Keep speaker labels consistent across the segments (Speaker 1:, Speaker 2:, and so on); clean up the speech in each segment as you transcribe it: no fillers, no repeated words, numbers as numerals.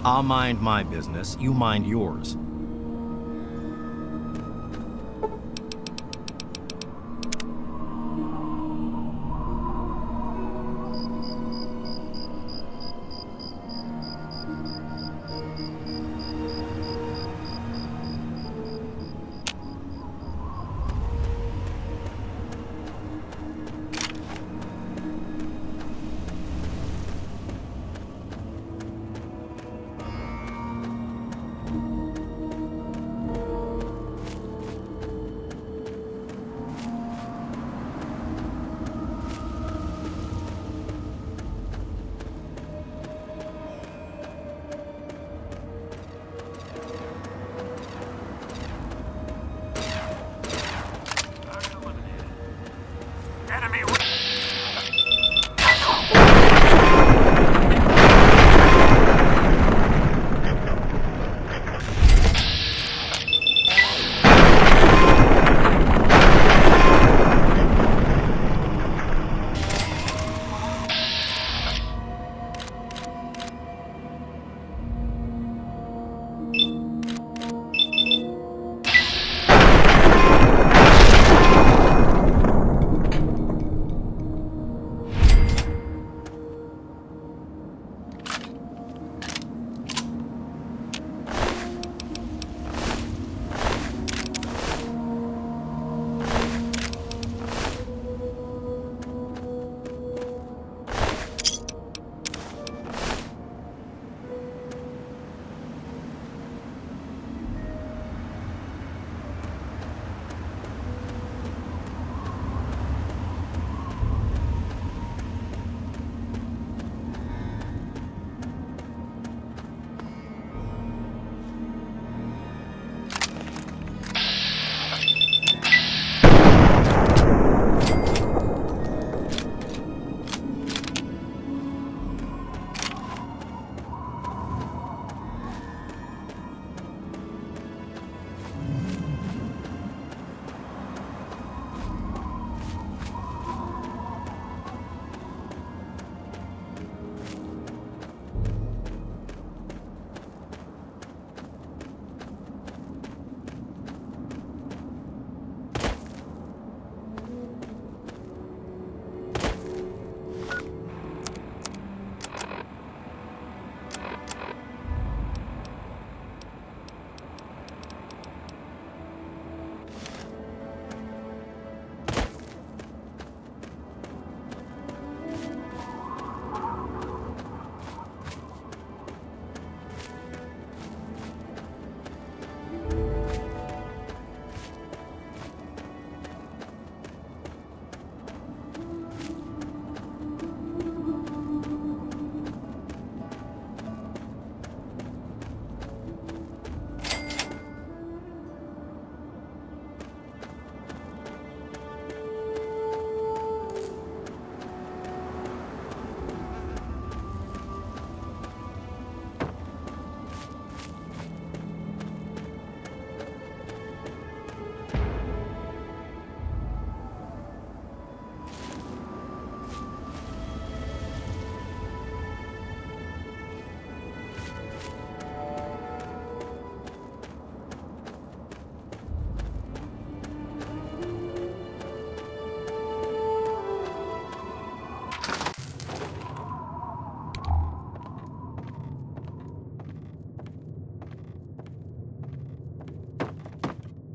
Speaker 1: I'll mind my business, you mind yours.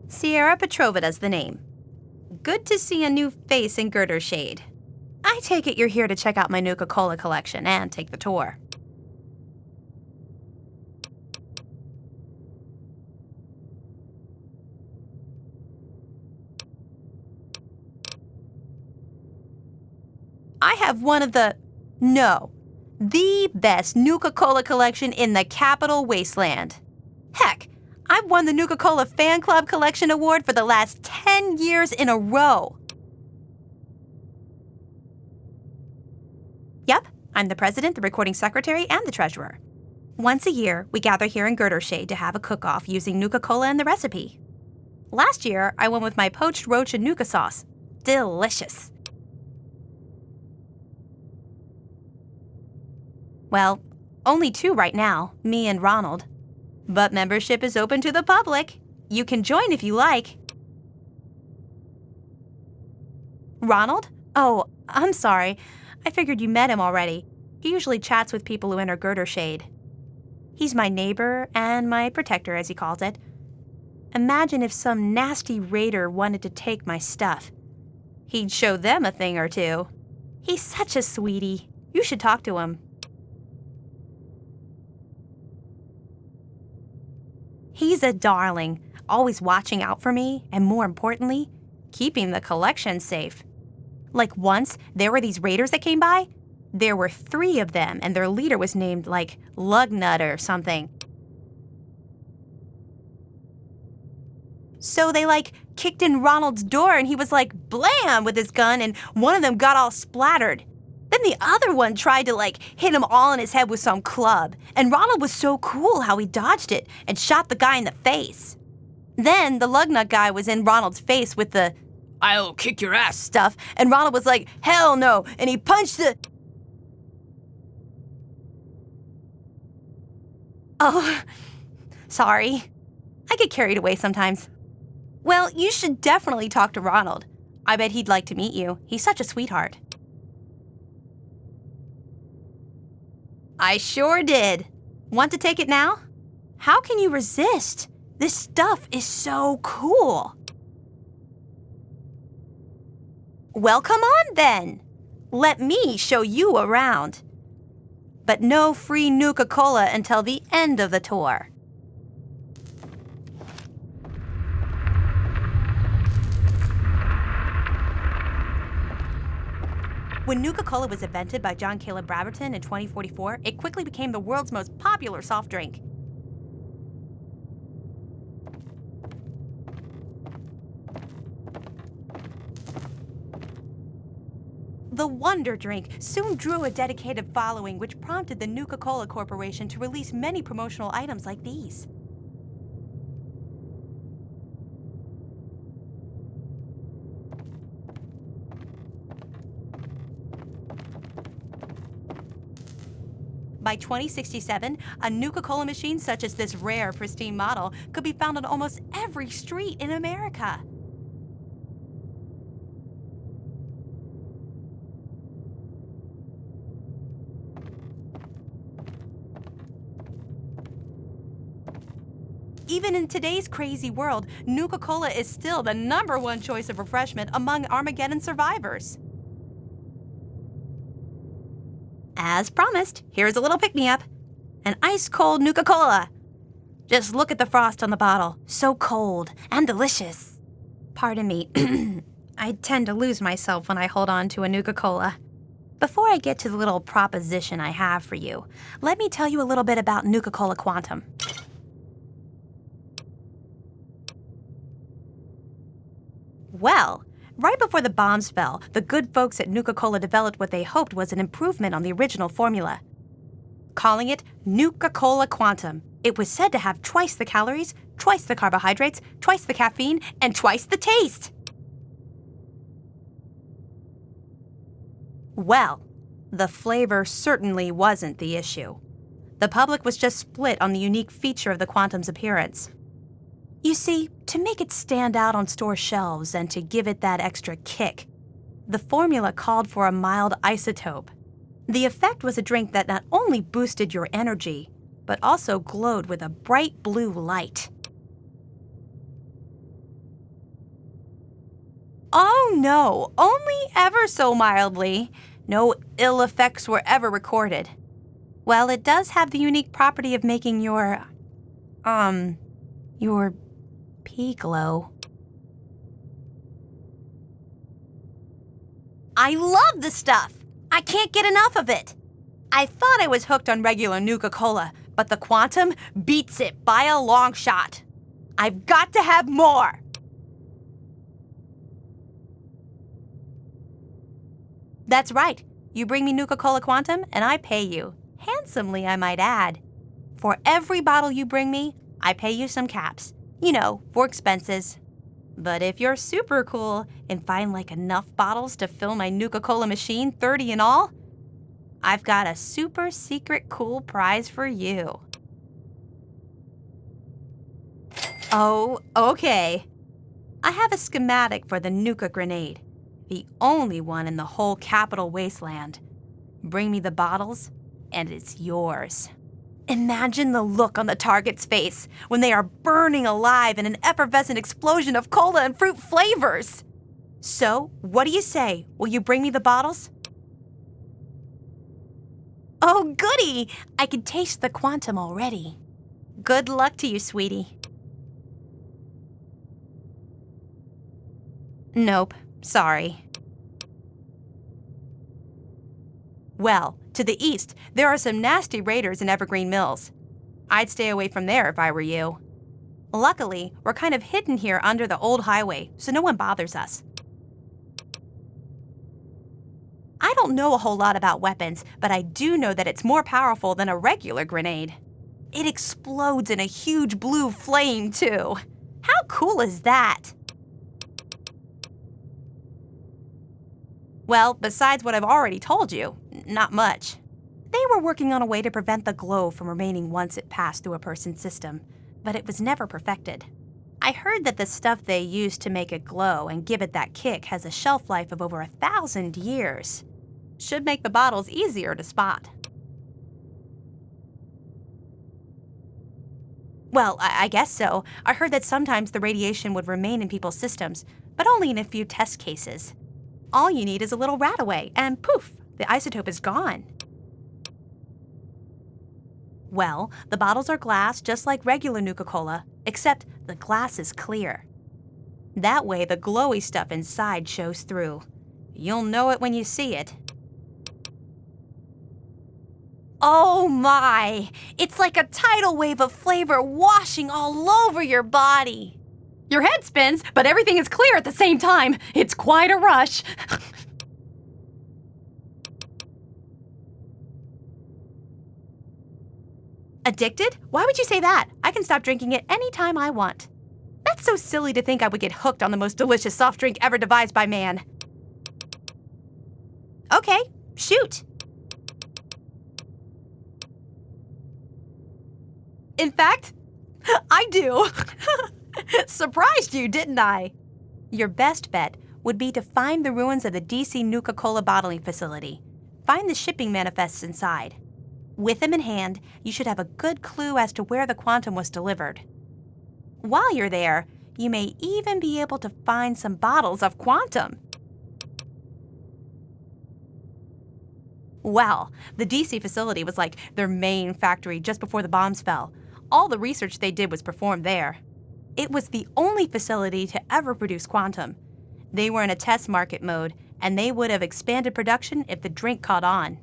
Speaker 2: Sierra Petrovida's the name. Good to see a new face in Girder Shade. I take it you're here to check out my Nuka-Cola collection and take the tour. I have one of the best Nuka-Cola collection in the Capital Wasteland. Heck, I've won the Nuka-Cola Fan Club Collection Award for the last 10 years in a row. Yep, I'm the president, the recording secretary, and the treasurer. Once a year, we gather here in Girder Shade to have a cook-off using Nuka-Cola and the recipe. Last year, I won with my poached roach and Nuka sauce. Delicious. Well, Only two right now, me and Ronald. But membership is open to the public. You can join if you like. Ronald? Oh, I'm sorry. I figured you met him already. He usually chats with people who enter Girder Shade. He's my neighbor and my protector, as he calls it. Imagine if some nasty raider wanted to take my stuff. He'd show them a thing or two. He's such a sweetie. You should talk to him. He's a darling, always watching out for me, and more importantly, keeping the collection safe. Like once, there were these raiders that came by. There were 3 of them, and their leader was named, like, Lugnut or something. So they, kicked in Ronald's door, and he was blam with his gun, and one of them got all splattered. Then the other one tried to, hit him all in his head with some club. And Ronald was so cool how he dodged it and shot the guy in the face. Then the Lugnut guy was in Ronald's face with the "I'll kick your ass" stuff, and Ronald was like, "Hell no," and he punched the... Oh, sorry. I get carried away sometimes. Well, you should definitely talk to Ronald. I bet he'd like to meet you. He's such a sweetheart. I sure did. Want to take it now? How can you resist? This stuff is so cool. Well, come on then. Let me show you around. But no free Nuka-Cola until the end of the tour. When Nuka-Cola was invented by John Caleb Brabberton in 2044, it quickly became the world's most popular soft drink. The Wonder Drink soon drew a dedicated following, which prompted the Nuka-Cola Corporation to release many promotional items like these. By 2067, a Nuka-Cola machine such as this rare, pristine model could be found on almost every street in America. Even in today's crazy world, Nuka-Cola is still the #1 choice of refreshment among Armageddon survivors. As promised, here's a little pick-me-up. An ice-cold Nuka-Cola. Just look at the frost on the bottle. So cold and delicious. Pardon me. I tend to lose myself when I hold on to a Nuka-Cola. Before I get to the little proposition I have for you, let me tell you a little bit about Nuka-Cola Quantum. Well, right before the bombs fell, the good folks at Nuka-Cola developed what they hoped was an improvement on the original formula. Calling it Nuka-Cola Quantum, it was said to have twice the calories, twice the carbohydrates, twice the caffeine, and twice the taste. Well, the flavor certainly wasn't the issue. The public was just split on the unique feature of the Quantum's appearance. You see, to make it stand out on store shelves and to give it that extra kick, the formula called for a mild isotope. The effect was a drink that not only boosted your energy, but also glowed with a bright blue light. Oh no, only ever so mildly. No ill effects were ever recorded. Well, it does have the unique property of making your pee glow. I love the stuff! I can't get enough of it! I thought I was hooked on regular Nuka-Cola, but the Quantum beats it by a long shot. I've got to have more! That's right. You bring me Nuka-Cola Quantum, and I pay you. Handsomely, I might add. For every bottle you bring me, I pay you some caps. You know, for expenses. But if you're super cool and find enough bottles to fill my Nuka-Cola machine, 30 in all, I've got a super secret cool prize for you. Oh, okay. I have a schematic for the Nuka grenade, the only one in the whole Capital Wasteland. Bring me the bottles, and it's yours. Imagine the look on the target's face when they are burning alive in an effervescent explosion of cola and fruit flavors. So, what do you say? Will you bring me the bottles? Oh, goody! I can taste the quantum already. Good luck to you, sweetie. Nope, sorry. Well, to the east, there are some nasty raiders in Evergreen Mills. I'd stay away from there if I were you. Luckily, we're kind of hidden here under the old highway, so no one bothers us. I don't know a whole lot about weapons, but I do know that it's more powerful than a regular grenade. It explodes in a huge blue flame, too. How cool is that? Well, besides what I've already told you, not much. They were working on a way to prevent the glow from remaining once it passed through a person's system, but it was never perfected. I heard that the stuff they used to make it glow and give it that kick has a shelf life of over 1,000 years. Should make the bottles easier to spot. Well, I guess so. I heard that sometimes the radiation would remain in people's systems, but only in a few test cases. All you need is a little rat-away, and poof, the isotope is gone. Well, the bottles are glass just like regular Nuka-Cola, except the glass is clear. That way, the glowy stuff inside shows through. You'll know it when you see it. Oh my! It's like a tidal wave of flavor washing all over your body. Your head spins, but everything is clear at the same time. It's quite a rush. Addicted? Why would you say that? I can stop drinking it anytime I want. That's so silly to think I would get hooked on the most delicious soft drink ever devised by man. Okay, shoot. In fact, I do. Surprised you, didn't I? Your best bet would be to find the ruins of the DC Nuka-Cola bottling facility. Find the shipping manifests inside. With them in hand, you should have a good clue as to where the quantum was delivered. While you're there, you may even be able to find some bottles of quantum. Well, the DC facility was like their main factory just before the bombs fell. All the research they did was performed there. It was the only facility to ever produce quantum. They were in a test market mode, and they would have expanded production if the drink caught on.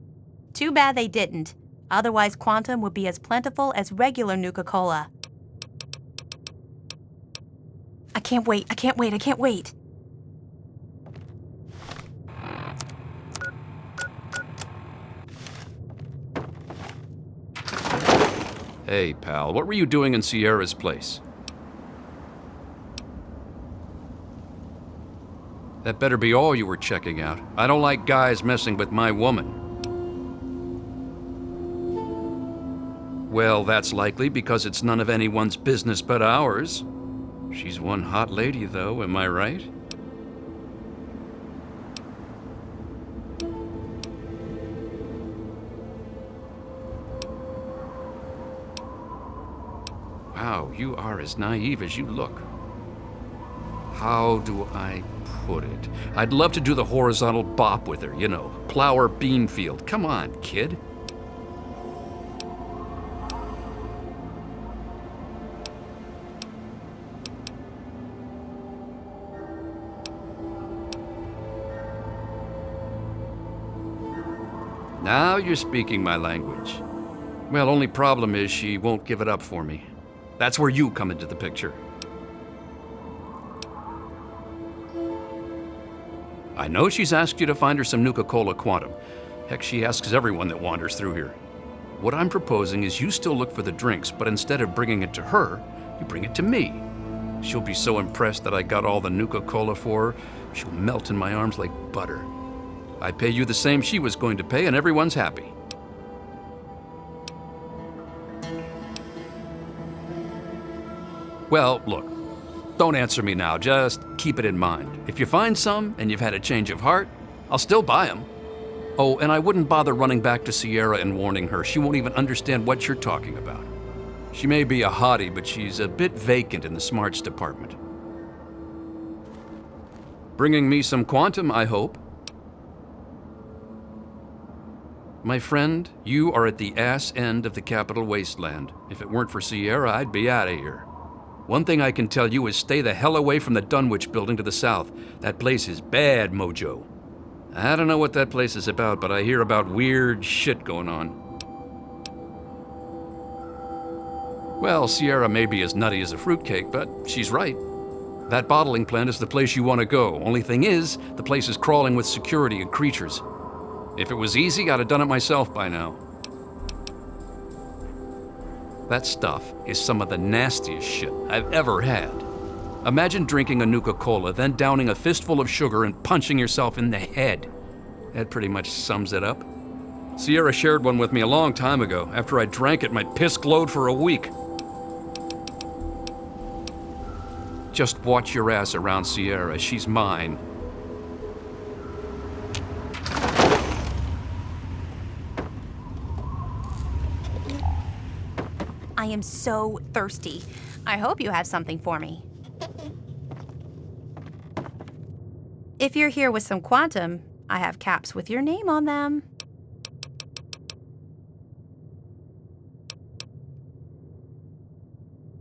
Speaker 2: Too bad they didn't. Otherwise, quantum would be as plentiful as regular Nuka-Cola. I can't wait, I can't wait, I can't wait.
Speaker 3: Hey, pal, what were you doing in Sierra's place? That better be all you were checking out. I don't like guys messing with my woman. Well, that's likely because it's none of anyone's business but ours. She's one hot lady, though, am I right? Wow, you are as naive as you look. How do I put it? I'd love to do the horizontal bop with her, you know, plow her bean field. Come on, kid. Now you're speaking my language. Well, only problem is she won't give it up for me. That's where you come into the picture. I know she's asked you to find her some Nuka-Cola Quantum. Heck, she asks everyone that wanders through here. What I'm proposing is you still look for the drinks, but instead of bringing it to her, you bring it to me. She'll be so impressed that I got all the Nuka-Cola for her, she'll melt in my arms like butter. I pay you the same she was going to pay, and everyone's happy. Well, look, don't answer me now. Just keep it in mind. If you find some and you've had a change of heart, I'll still buy them. Oh, and I wouldn't bother running back to Sierra and warning her. She won't even understand what you're talking about. She may be a hottie, but she's a bit vacant in the smarts department. Bringing me some quantum, I hope. My friend, you are at the ass end of the capital wasteland. If it weren't for Sierra, I'd be out of here. One thing I can tell you is stay the hell away from the Dunwich building to the south. That place is bad mojo. I don't know what that place is about, but I hear about weird shit going on. Well, Sierra may be as nutty as a fruitcake, but she's right. That bottling plant is the place you want to go. Only thing is, the place is crawling with security and creatures. If it was easy, I'd have done it myself by now. That stuff is some of the nastiest shit I've ever had. Imagine drinking a Nuka-Cola, then downing a fistful of sugar and punching yourself in the head. That pretty much sums it up. Sierra shared one with me a long time ago. After I drank it, my piss glowed for a week. Just watch your ass around Sierra. She's mine.
Speaker 2: I am so thirsty. I hope you have something for me. If you're here with some quantum, I have caps with your name on them.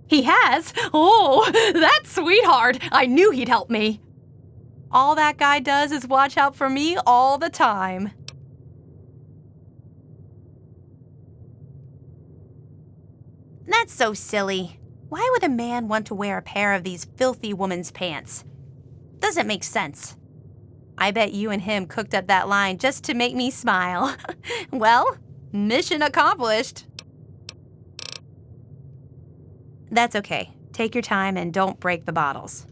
Speaker 2: He has? Oh, that's sweetheart. I knew he'd help me. All that guy does is watch out for me all the time. That's so silly. Why would a man want to wear a pair of these filthy woman's pants? Doesn't make sense. I bet you and him cooked up that line just to make me smile. Well, mission accomplished. That's okay. Take your time and don't break the bottles.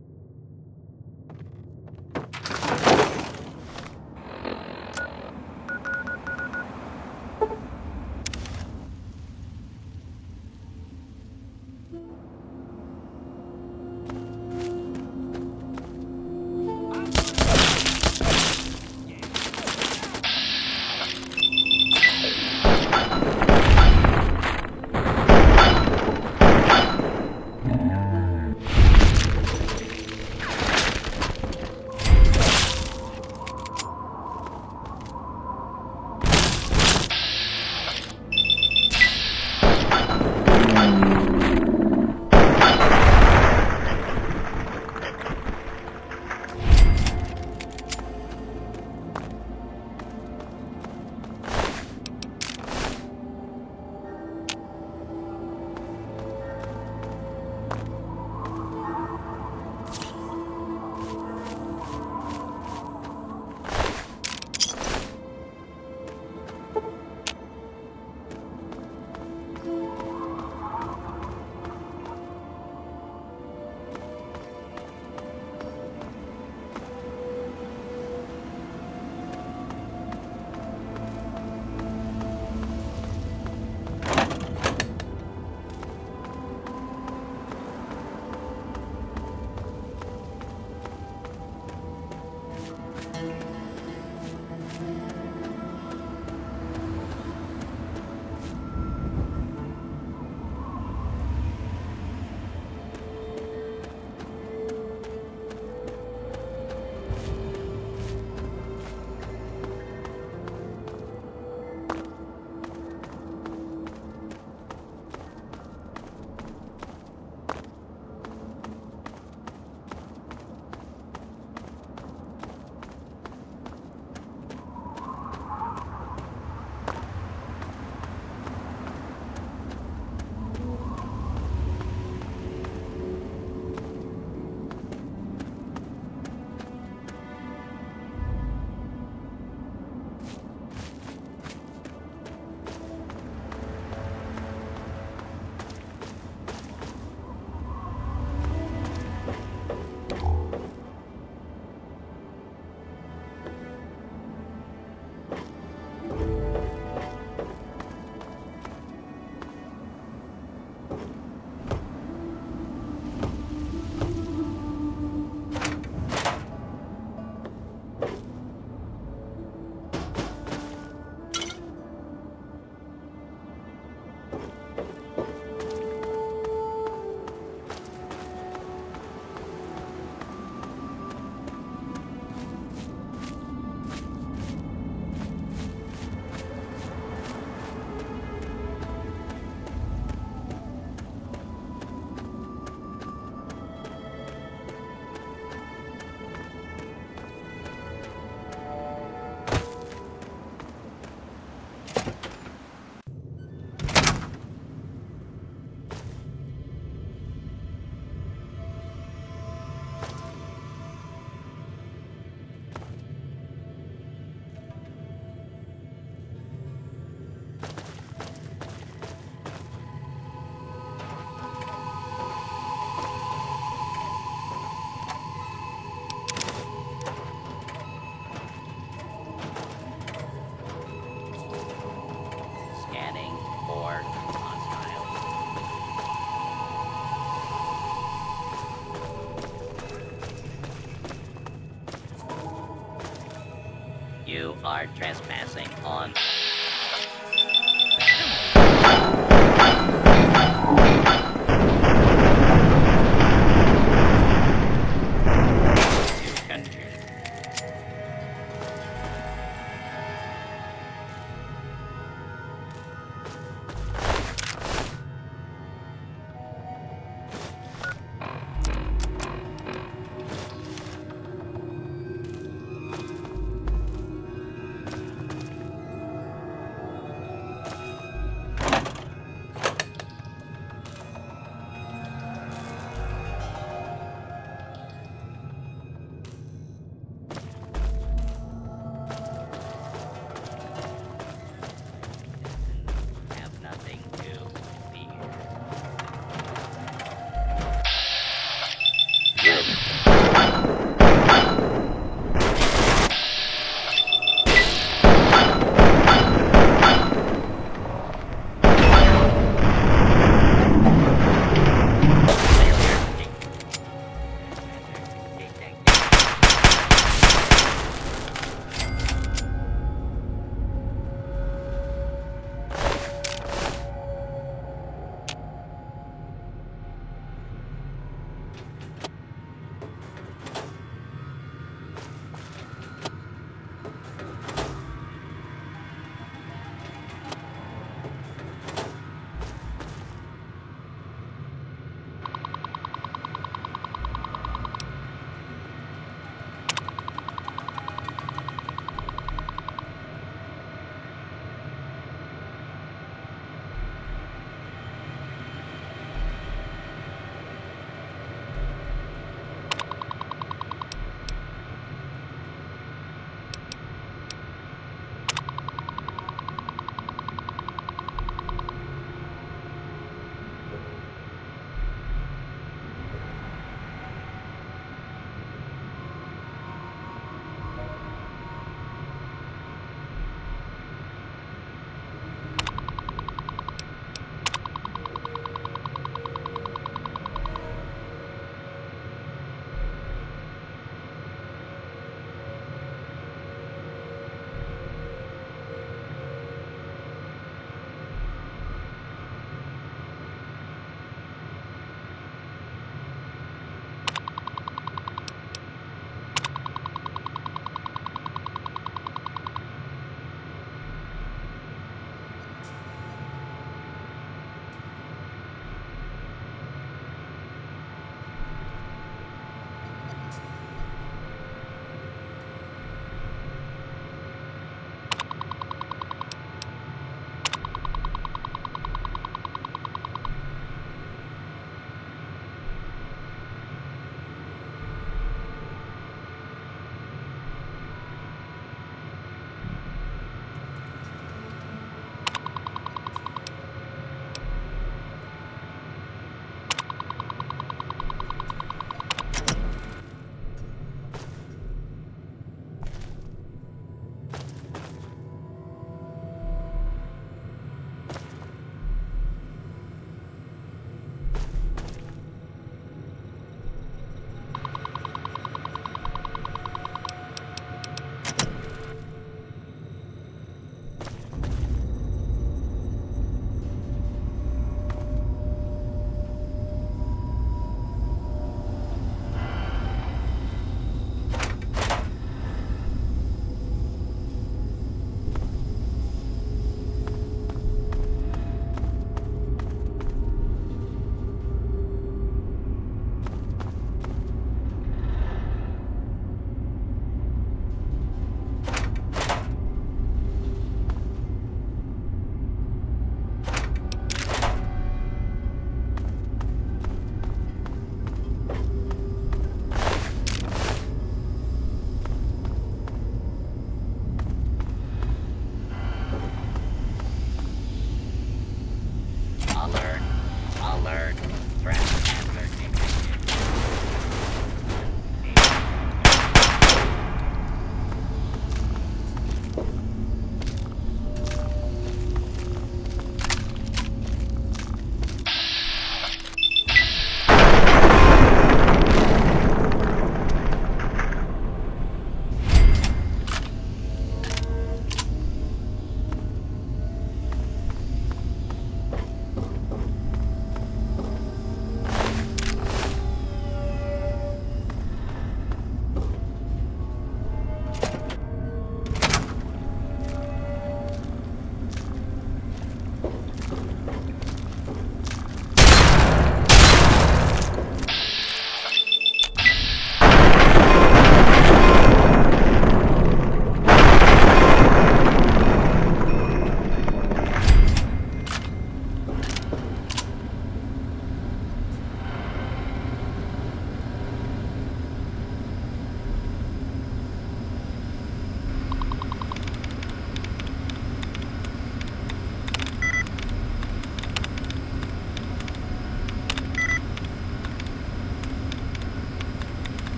Speaker 4: trespassing on... country.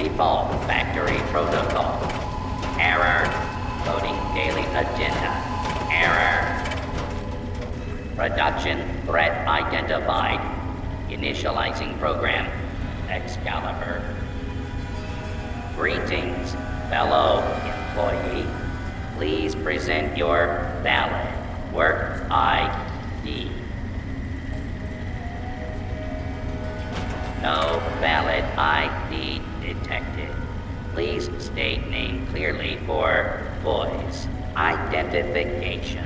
Speaker 4: Default factory protocol. Error. Loading daily agenda. Error. Production threat identified. Initializing program. Excalibur. Greetings, fellow employee. Please present your valid work ID. No valid ID detected. Please state name clearly for voice identification.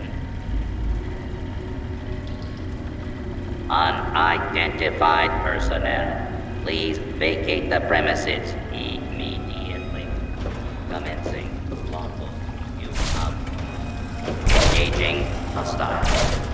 Speaker 4: Unidentified personnel, please vacate the premises immediately. Commencing lawful use of engaging hostile.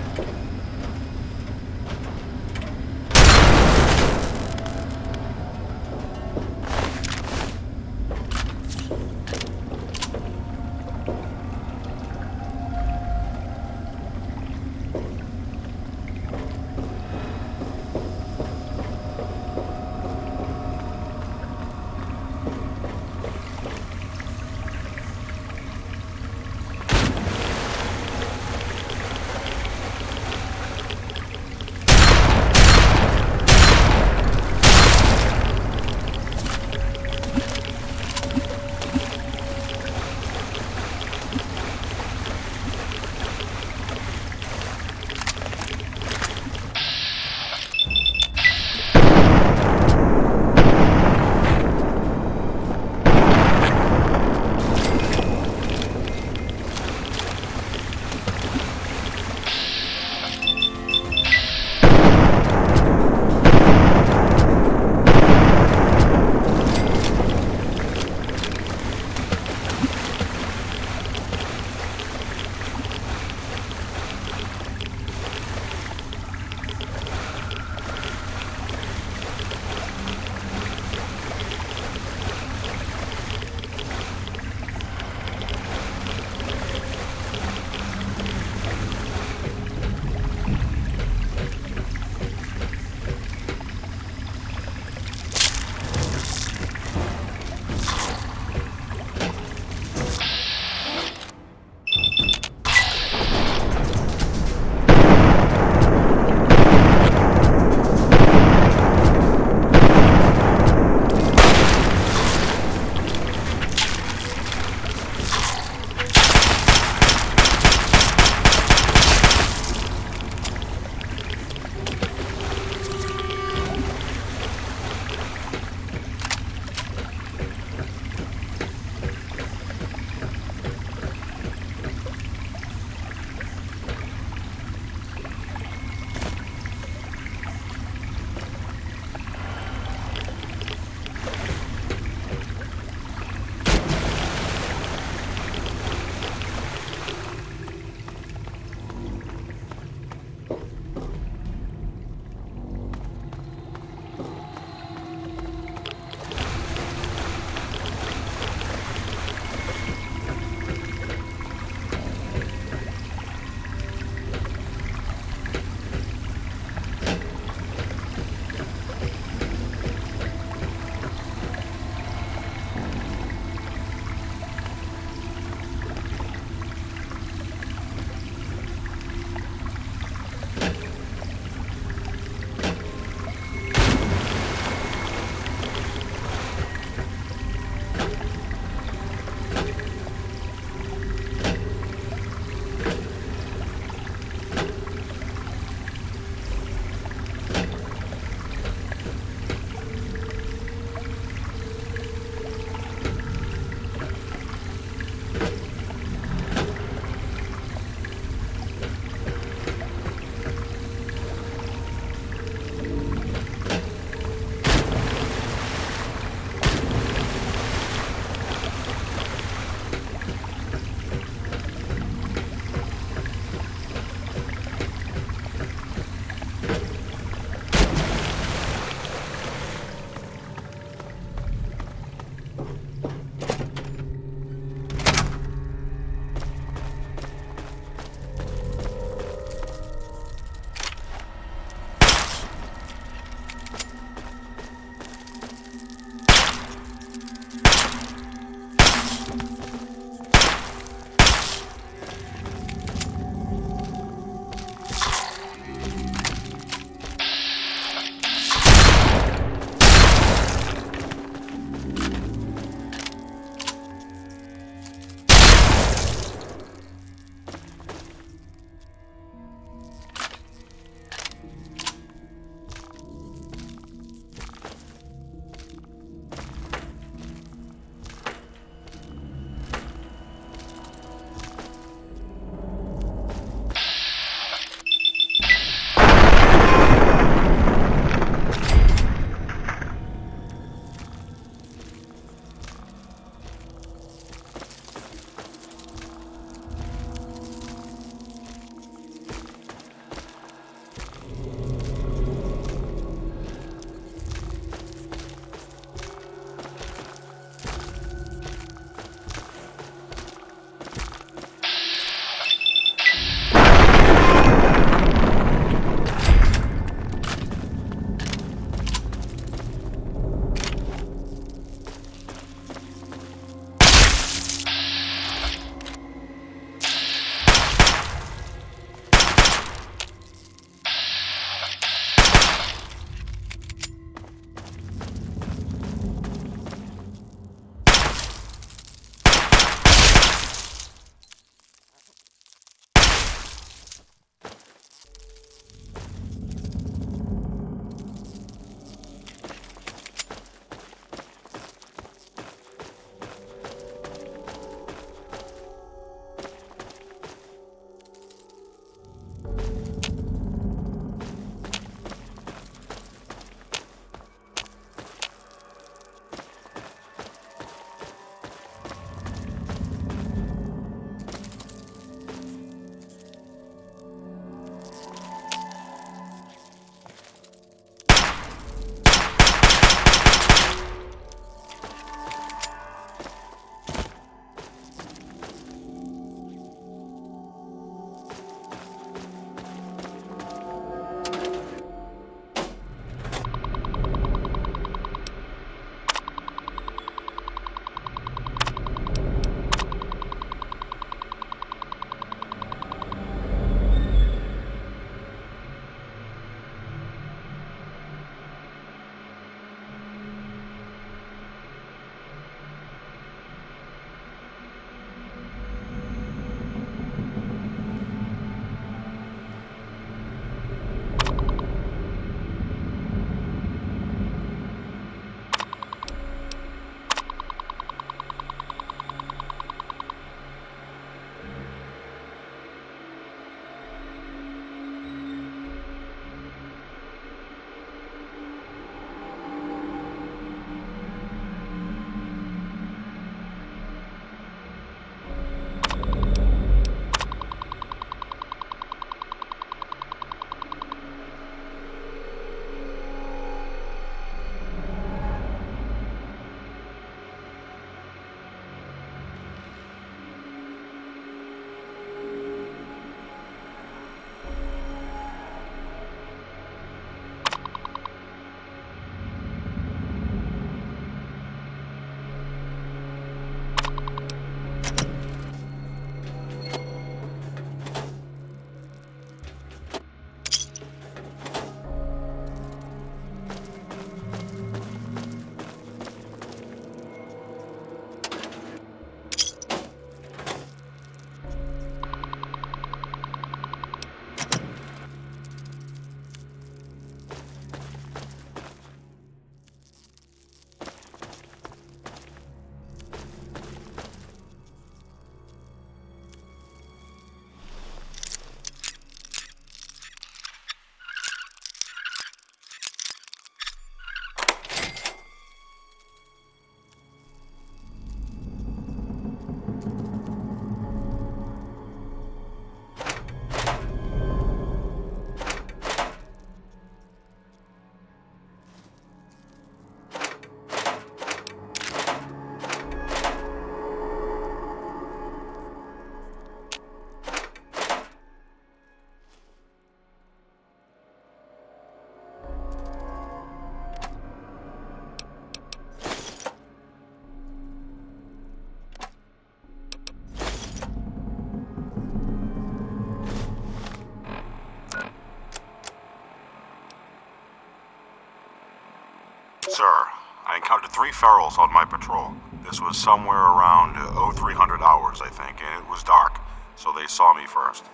Speaker 5: 3 ferals on my patrol. This was somewhere around 0300 hours, I think, and it was dark, so they saw me first.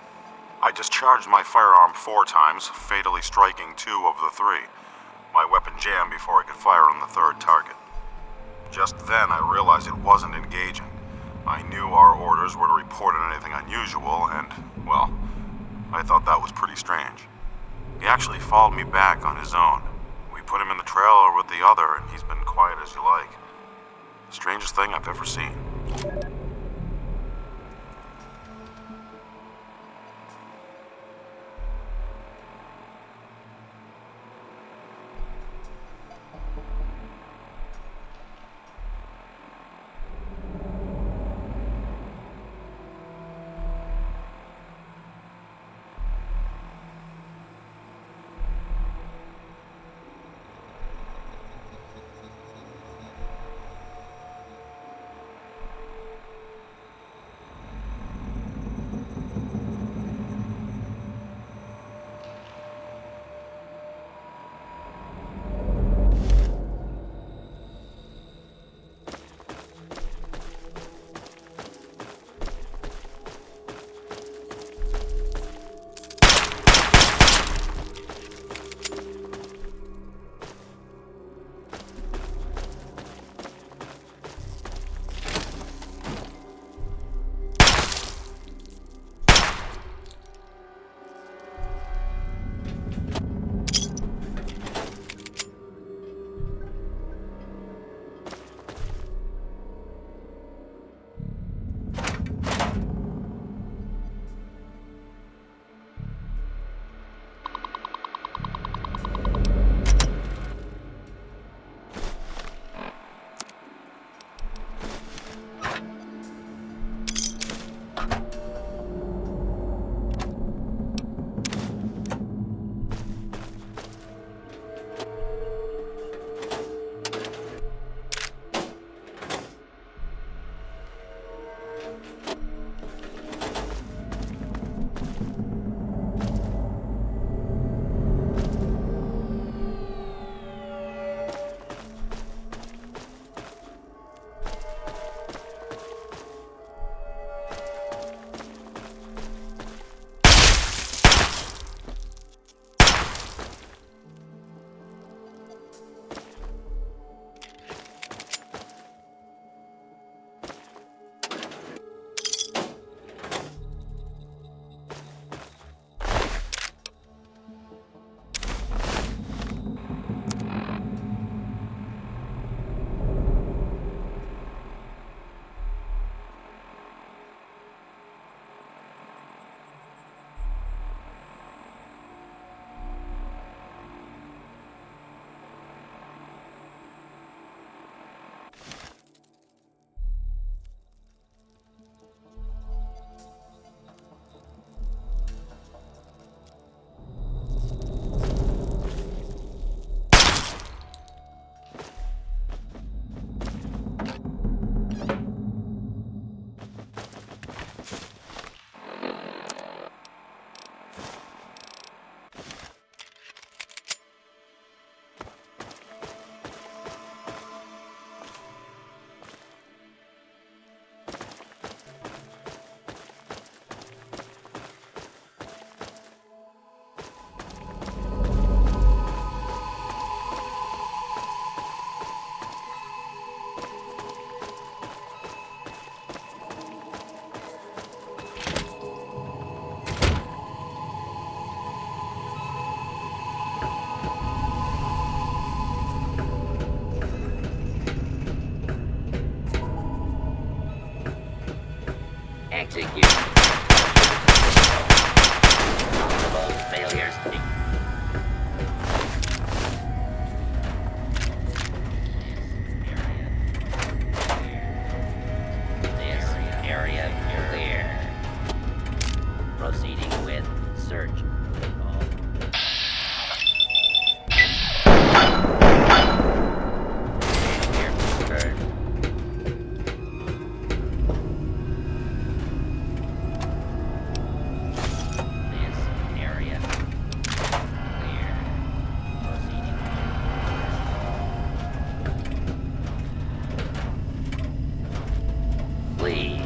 Speaker 5: I discharged my firearm 4 times, fatally striking 2 of the 3. My weapon jammed before I could fire on the 3rd target. Just then, I realized it wasn't engaging. I knew our orders were to report on anything unusual, and, well, I thought that was pretty strange. He actually followed me back on his own. We put him in the trailer with the other, and he's been quiet as you like. Strangest thing I've ever seen.
Speaker 4: Execute. Possible failures. This area clear. Proceeding with search. Please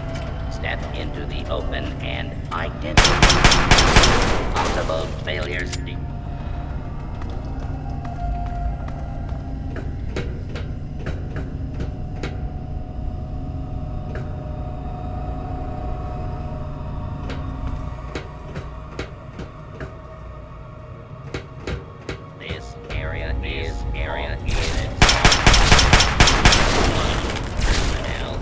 Speaker 4: step into the open and identify possible failures. This area is personnel.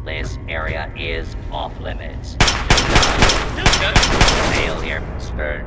Speaker 4: This area is off limits. Failure, Spur.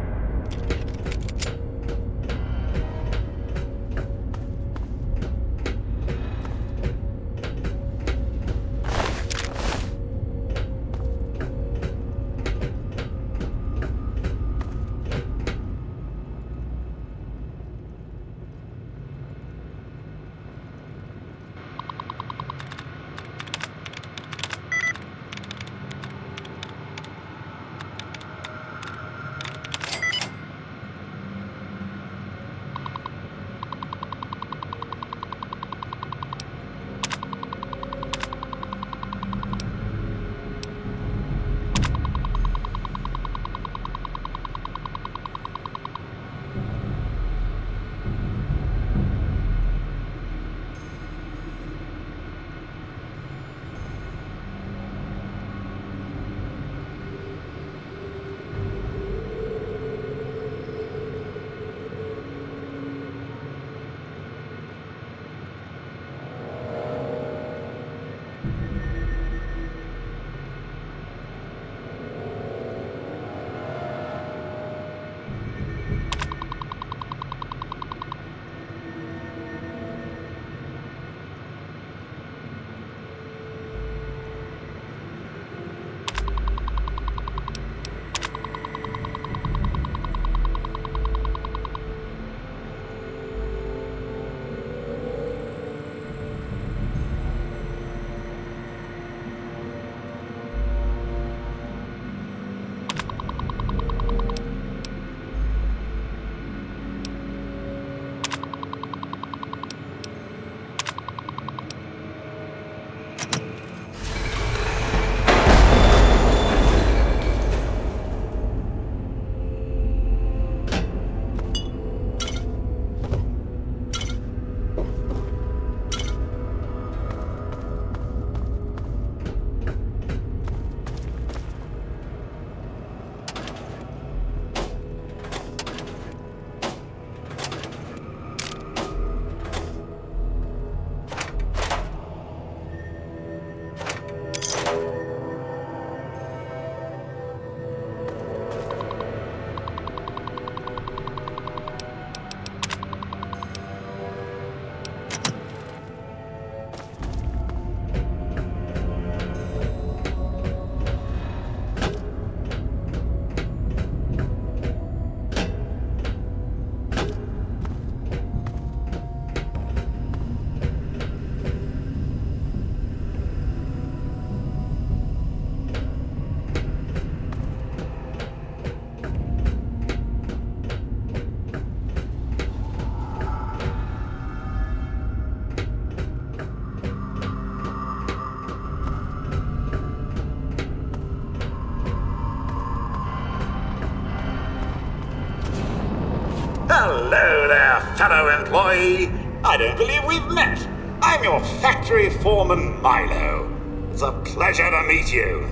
Speaker 6: Hello there, fellow employee. I don't believe we've met. I'm your factory foreman, Milo. It's a pleasure to meet you.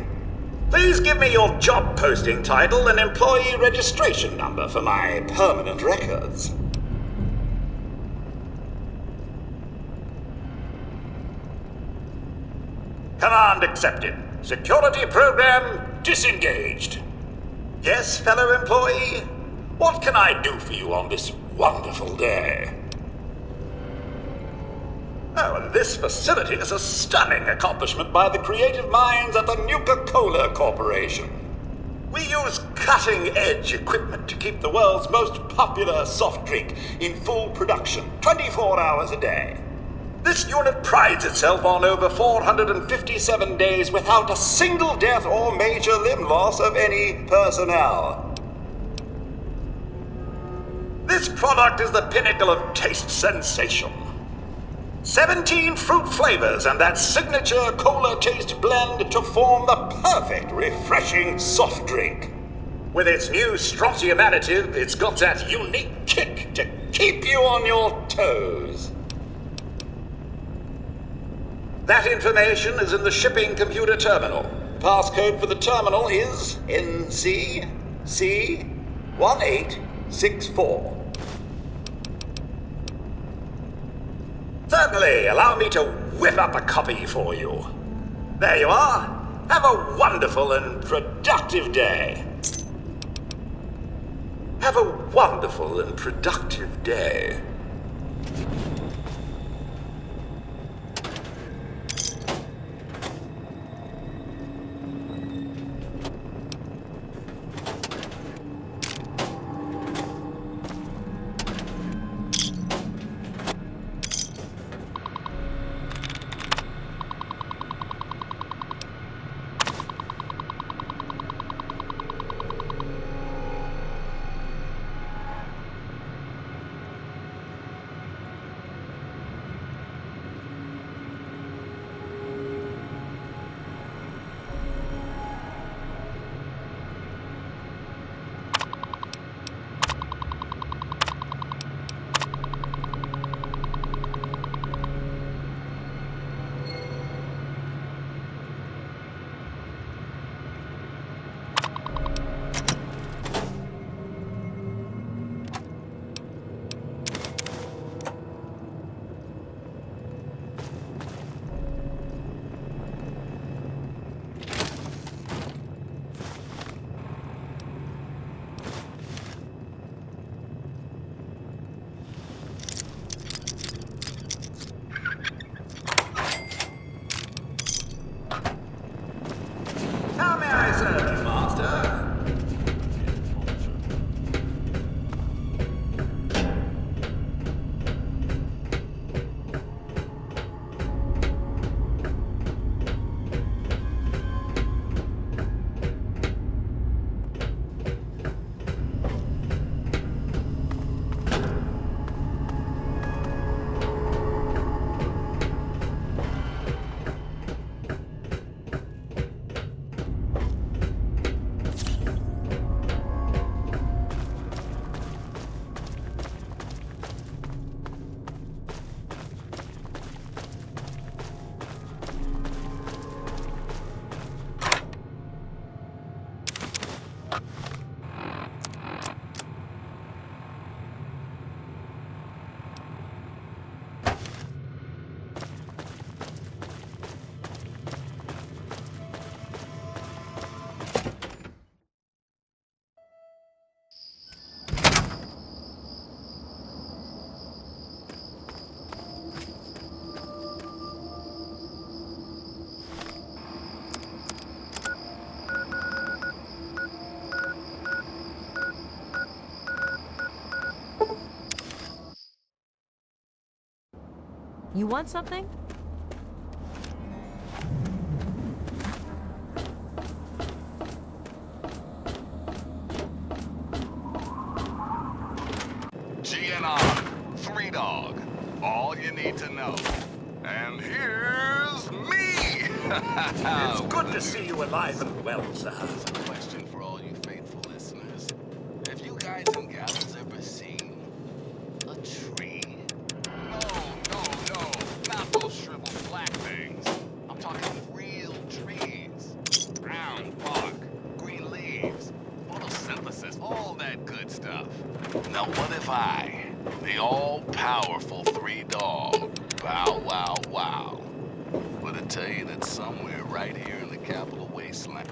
Speaker 6: Please give me your job posting title and employee registration number for my permanent records. Command accepted. Security program disengaged. Yes, fellow employee? What can I do for you on this wonderful day? Oh, and this facility is a stunning accomplishment by the creative minds at the Nuka-Cola Corporation. We use cutting-edge equipment to keep the world's most popular soft drink in full production 24 hours a day. This unit prides itself on over 457 days without a single death or major limb loss of any personnel. This product is the pinnacle of taste sensation. 17 fruit flavors and that signature cola taste blend to form the perfect refreshing soft drink. With its new strontium additive, it's got that unique kick to keep you on your toes. That information is in the shipping computer terminal. Passcode for the terminal is NCC1864. Certainly, allow me to whip up a copy for you. There you are. Have a wonderful and productive day. Have a wonderful and productive day.
Speaker 7: You want something?
Speaker 8: GNR, 3 Dog, all you need to know. And here's me!
Speaker 6: It's good to see you alive and well, sir.
Speaker 8: Here's a question for all you faithful listeners. Have you guys and gals ever seen a tree? No, not those shriveled black things. I'm talking real The all-powerful Three Dog. Bow wow wow. But I tell you that somewhere right here in the capital wasteland.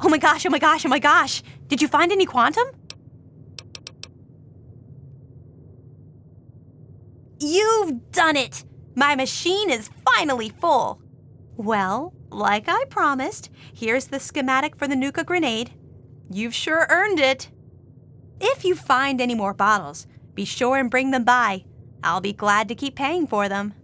Speaker 2: Oh my gosh, oh my gosh, oh my gosh! Did you find any quantum? You've done it! My machine is finally full. Well, like I promised, here's the schematic for the Nuka grenade. You've sure earned it. If you find any more bottles, be sure and bring them by. I'll be glad to keep paying for them.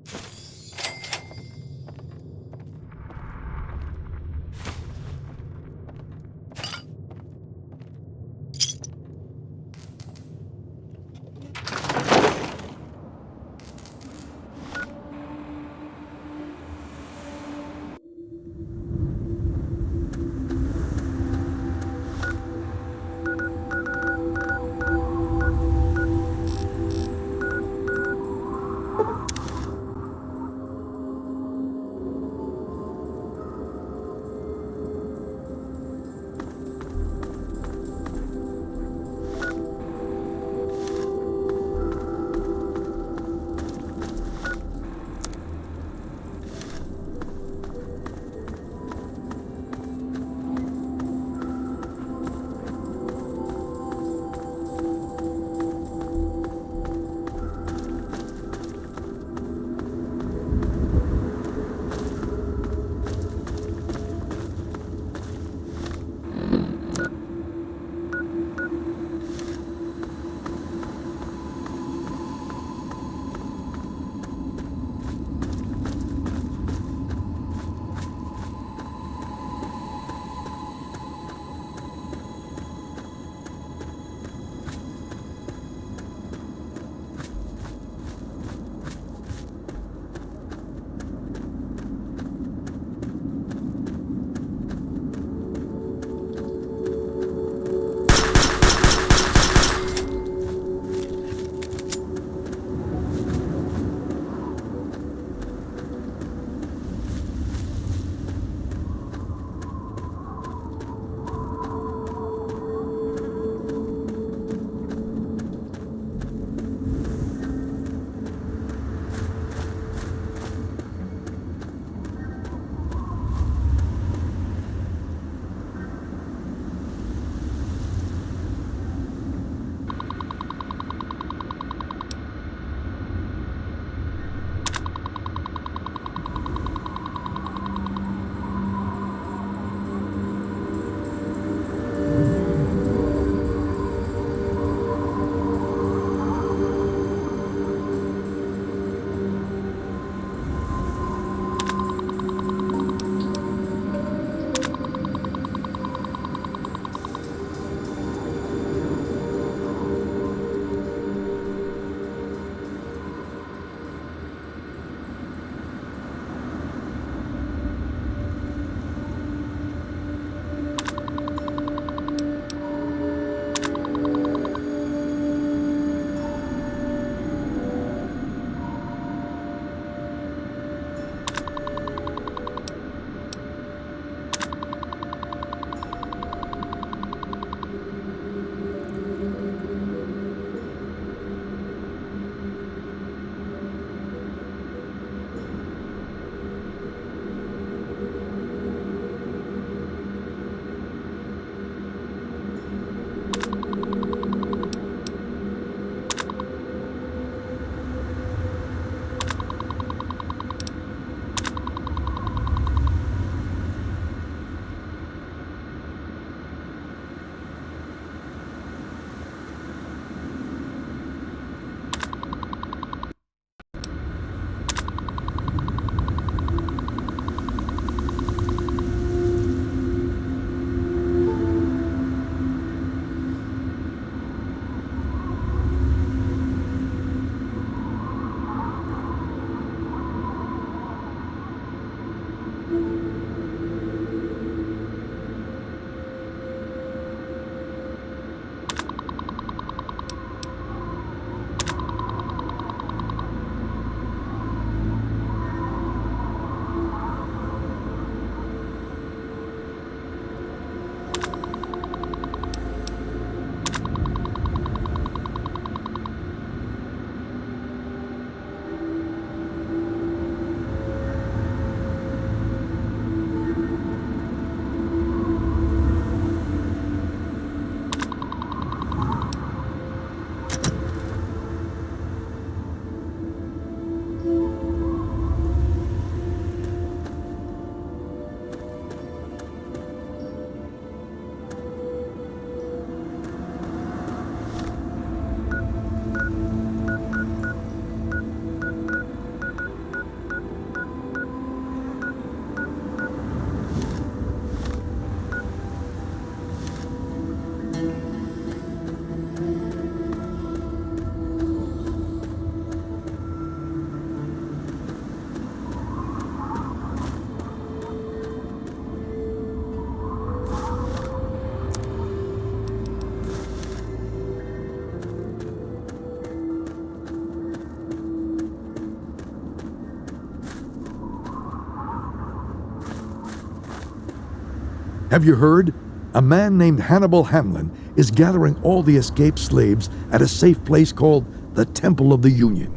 Speaker 9: Have you heard? A man named Hannibal Hamlin is gathering all the escaped slaves at a safe place called the Temple of the Union.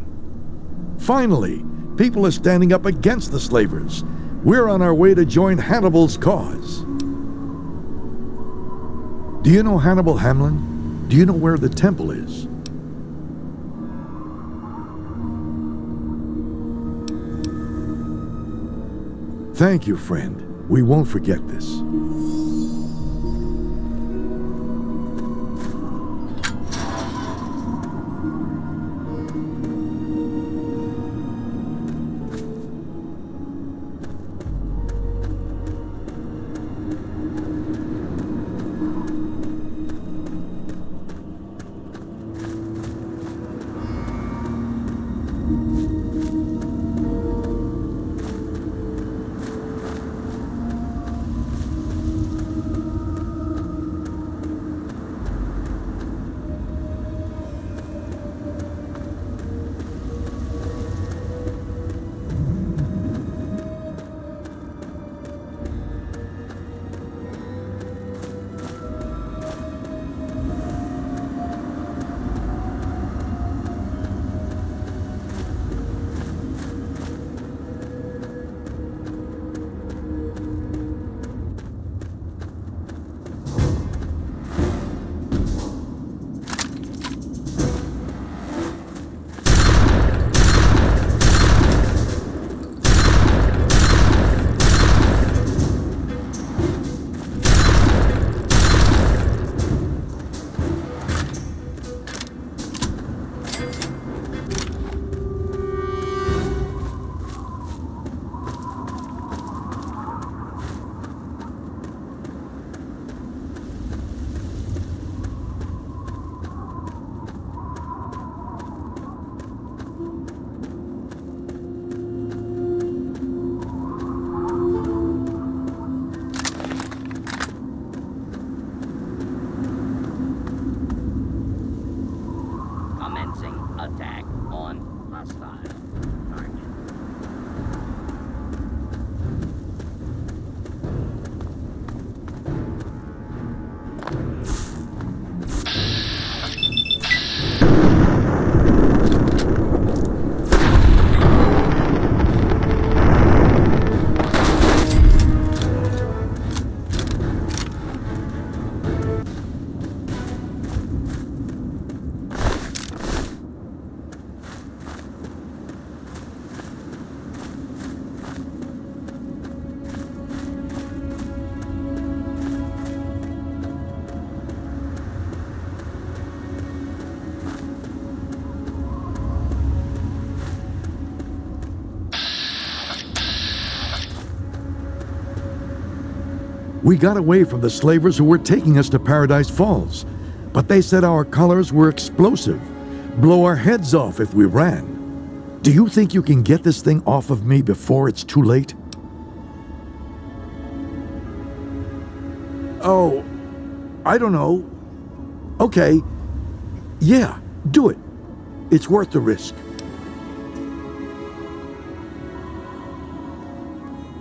Speaker 9: Finally, people are standing up against the slavers. We're on our way to join Hannibal's cause. Do you know Hannibal Hamlin? Do you know where the temple is? Thank you, friend. We won't forget this.
Speaker 4: Attack on hostile target.
Speaker 9: We got away from the slavers who were taking us to Paradise Falls, but they said our colors were explosive, blow our heads off if we ran. Do you think you can get this thing off of me before it's too late? Oh, I don't know. Okay, yeah, do it. It's worth the risk.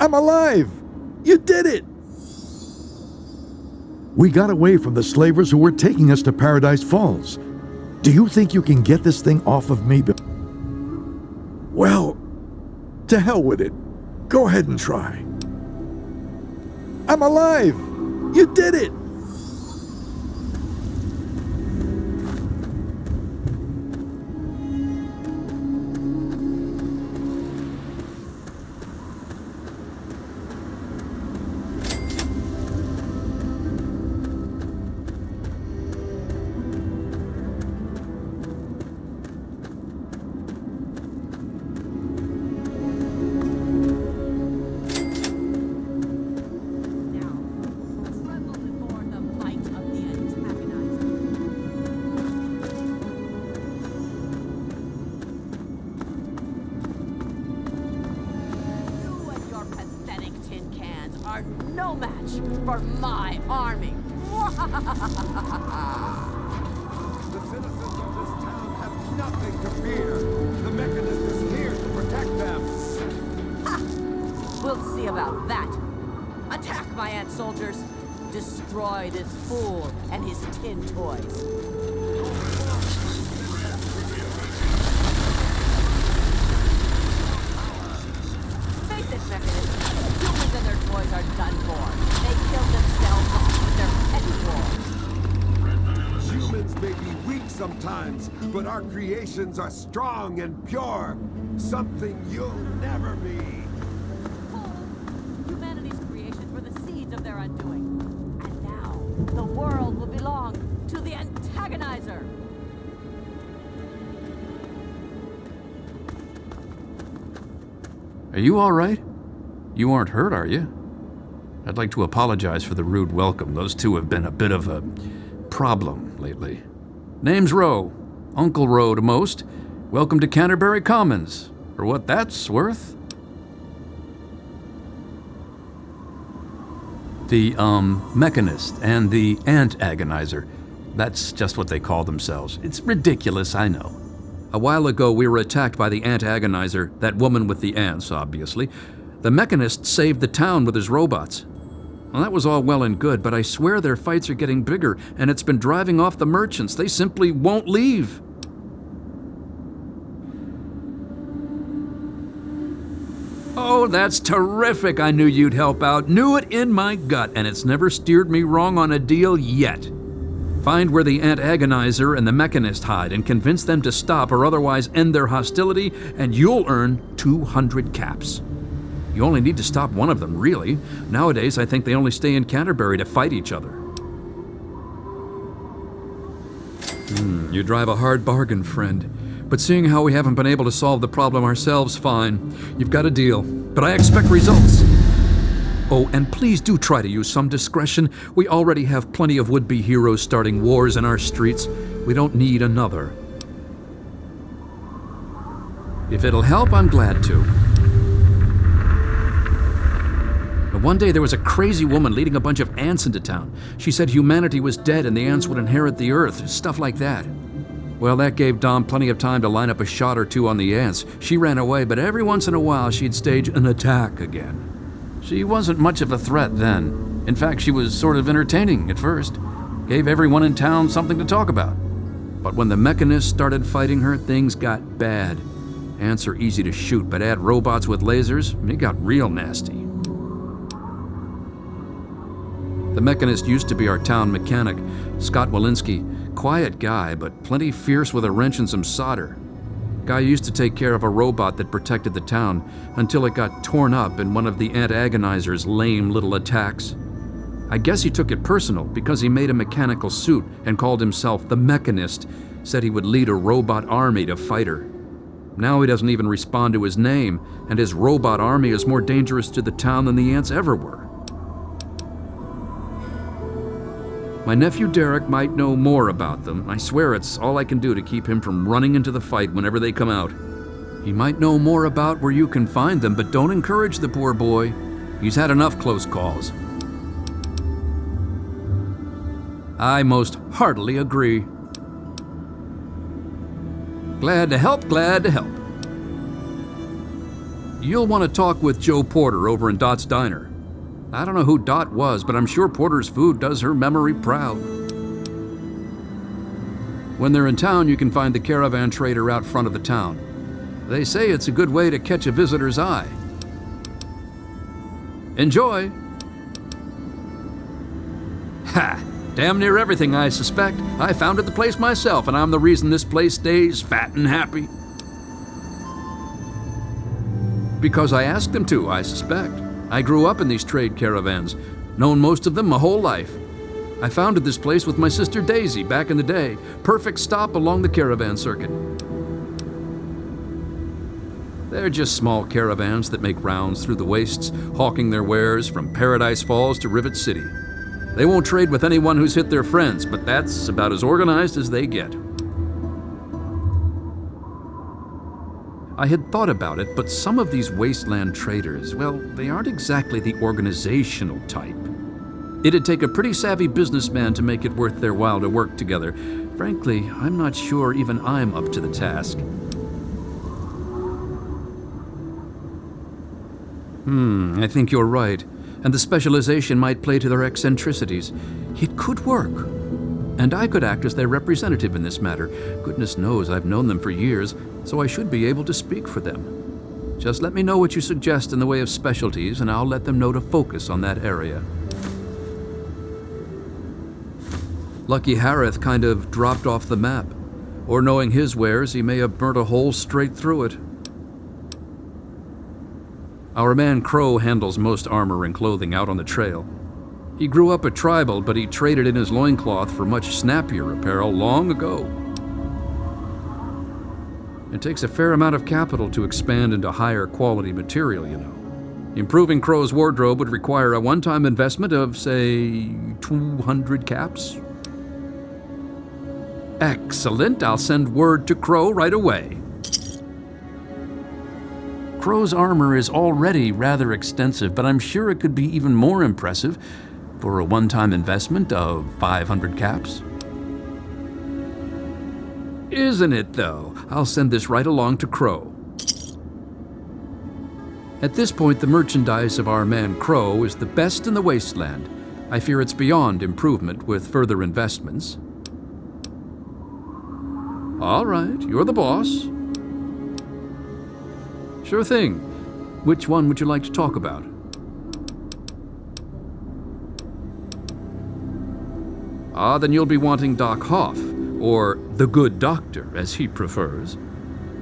Speaker 9: I'm alive! You did it! We got away from the slavers who were taking us to Paradise Falls. Do you think you can get this thing off of me? Well, to hell with it. Go ahead and try. I'm alive! You did it!
Speaker 7: Are no match for my army.
Speaker 10: The citizens of this town have nothing to fear. The Mechanist is here to protect them.
Speaker 7: Ha! We'll see about that. Attack, my ant soldiers. Destroy this fool and his tin toys. Face it, Mechanist. Humans and their toys are done for. They killed themselves off with their petty wars.
Speaker 10: Humans may be weak sometimes, but our creations are strong and pure. Something you'll never be.
Speaker 7: Humanity's creations were the seeds of their undoing. And now, the world will belong to the antagonizer.
Speaker 3: Are you all right? You aren't hurt, are you? I'd like to apologize for the rude welcome. Those two have been a bit of a problem lately. Name's Rowe. Uncle Rowe to most. Welcome to Canterbury Commons. For what that's worth. The, Mechanist and the Antagonizer. That's just what they call themselves. It's ridiculous, I know. A while ago, we were attacked by the Antagonizer, that woman with the ants, obviously. The Mechanist saved the town with his robots. Well, that was all well and good, but I swear their fights are getting bigger, and it's been driving off the merchants. They simply won't leave. Oh, that's terrific. I knew you'd help out. Knew it in my gut, and it's never steered me wrong on a deal yet. Find where the Antagonizer and the Mechanist hide and convince them to stop or otherwise end their hostility, and you'll earn 200 caps. You only need to stop one of them, really. Nowadays, I think they only stay in Canterbury to fight each other. You drive a hard bargain, friend. But seeing how we haven't been able to solve the problem ourselves, fine. You've got a deal. But I expect results. Oh, and please do try to use some discretion. We already have plenty of would-be heroes starting wars in our streets. We don't need another. If it'll help, I'm glad to. But one day there was a crazy woman leading a bunch of ants into town. She said humanity was dead and the ants would inherit the earth, stuff like that. Well, that gave Dom plenty of time to line up a shot or two on the ants. She ran away, but every once in a while she'd stage an attack again. She wasn't much of a threat then. In fact, she was sort of entertaining at first. Gave everyone in town something to talk about. But when the Mechanists started fighting her, things got bad. Ants are easy to shoot, but add robots with lasers, it got real nasty. The Mechanist used to be our town mechanic, Scott Walensky. Quiet guy, but plenty fierce with a wrench and some solder. Guy used to take care of a robot that protected the town until it got torn up in one of the Antagonizer's lame little attacks. I guess he took it personal because he made a mechanical suit and called himself the Mechanist, said he would lead a robot army to fight her. Now he doesn't even respond to his name, and his robot army is more dangerous to the town than the ants ever were. My nephew Derek might know more about them. I swear it's all I can do to keep him from running into the fight whenever they come out. He might know more about where you can find them, but don't encourage the poor boy. He's had enough close calls. I most heartily agree. Glad to help, glad to help. You'll want to talk with Joe Porter over in Dot's Diner. I don't know who Dot was, but I'm sure Porter's food does her memory proud. When they're in town, you can find the caravan trader out front of the town. They say it's a good way to catch a visitor's eye. Enjoy! Ha! Damn near everything, I suspect. I founded the place myself, and I'm the reason this place stays fat and happy. Because I asked them to, I suspect. I grew up in these trade caravans, known most of them my whole life. I founded this place with my sister Daisy back in the day. Perfect stop along the caravan circuit. They're just small caravans that make rounds through the wastes, hawking their wares from Paradise Falls to Rivet City. They won't trade with anyone who's hit their friends, but that's about as organized as they get. I had thought about it, but some of these wasteland traders, well, they aren't exactly the organizational type. It'd take a pretty savvy businessman to make it worth their while to work together. Frankly, I'm not sure even I'm up to the task. I think you're right. and the specialization might play to their eccentricities. It could work. And I could act as their representative in this matter. Goodness knows I've known them for years, so I should be able to speak for them. Just let me know what you suggest in the way of specialties, and I'll let them know to focus on that area. Lucky Harith kind of dropped off the map. Or knowing his wares, he may have burnt a hole straight through it. Our man Crow handles most armor and clothing out on the trail. He grew up a tribal, but he traded in his loincloth for much snappier apparel long ago. It takes a fair amount of capital to expand into higher quality material, you know. Improving Crow's wardrobe would require a one-time investment of, say, 200 caps. Excellent. I'll send word to Crow right away. Crow's armor is already rather extensive, but I'm sure it could be even more impressive for a one-time investment of 500 caps. Isn't it, though? I'll send this right along to Crow. At this point, the merchandise of our man Crow is the best in the wasteland. I fear it's beyond improvement with further investments. All right, you're the boss. Sure thing. Which one would you like to talk about? Then you'll be wanting Doc Hoff, or the Good Doctor, as he prefers.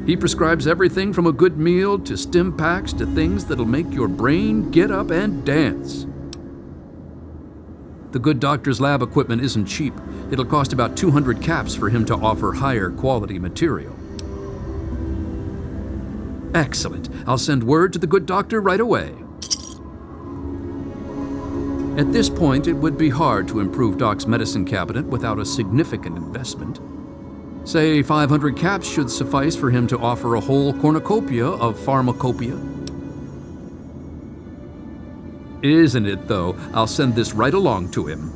Speaker 3: He prescribes everything from a good meal to stim packs to things that'll make your brain get up and dance. The Good Doctor's lab equipment isn't cheap. It'll cost about 200 caps for him to offer higher quality material. Excellent. I'll send word to the Good Doctor right away. At this point, it would be hard to improve Doc's medicine cabinet without a significant investment. Say 500 caps should suffice for him to offer a whole cornucopia of pharmacopoeia. Isn't it, though? I'll send this right along to him.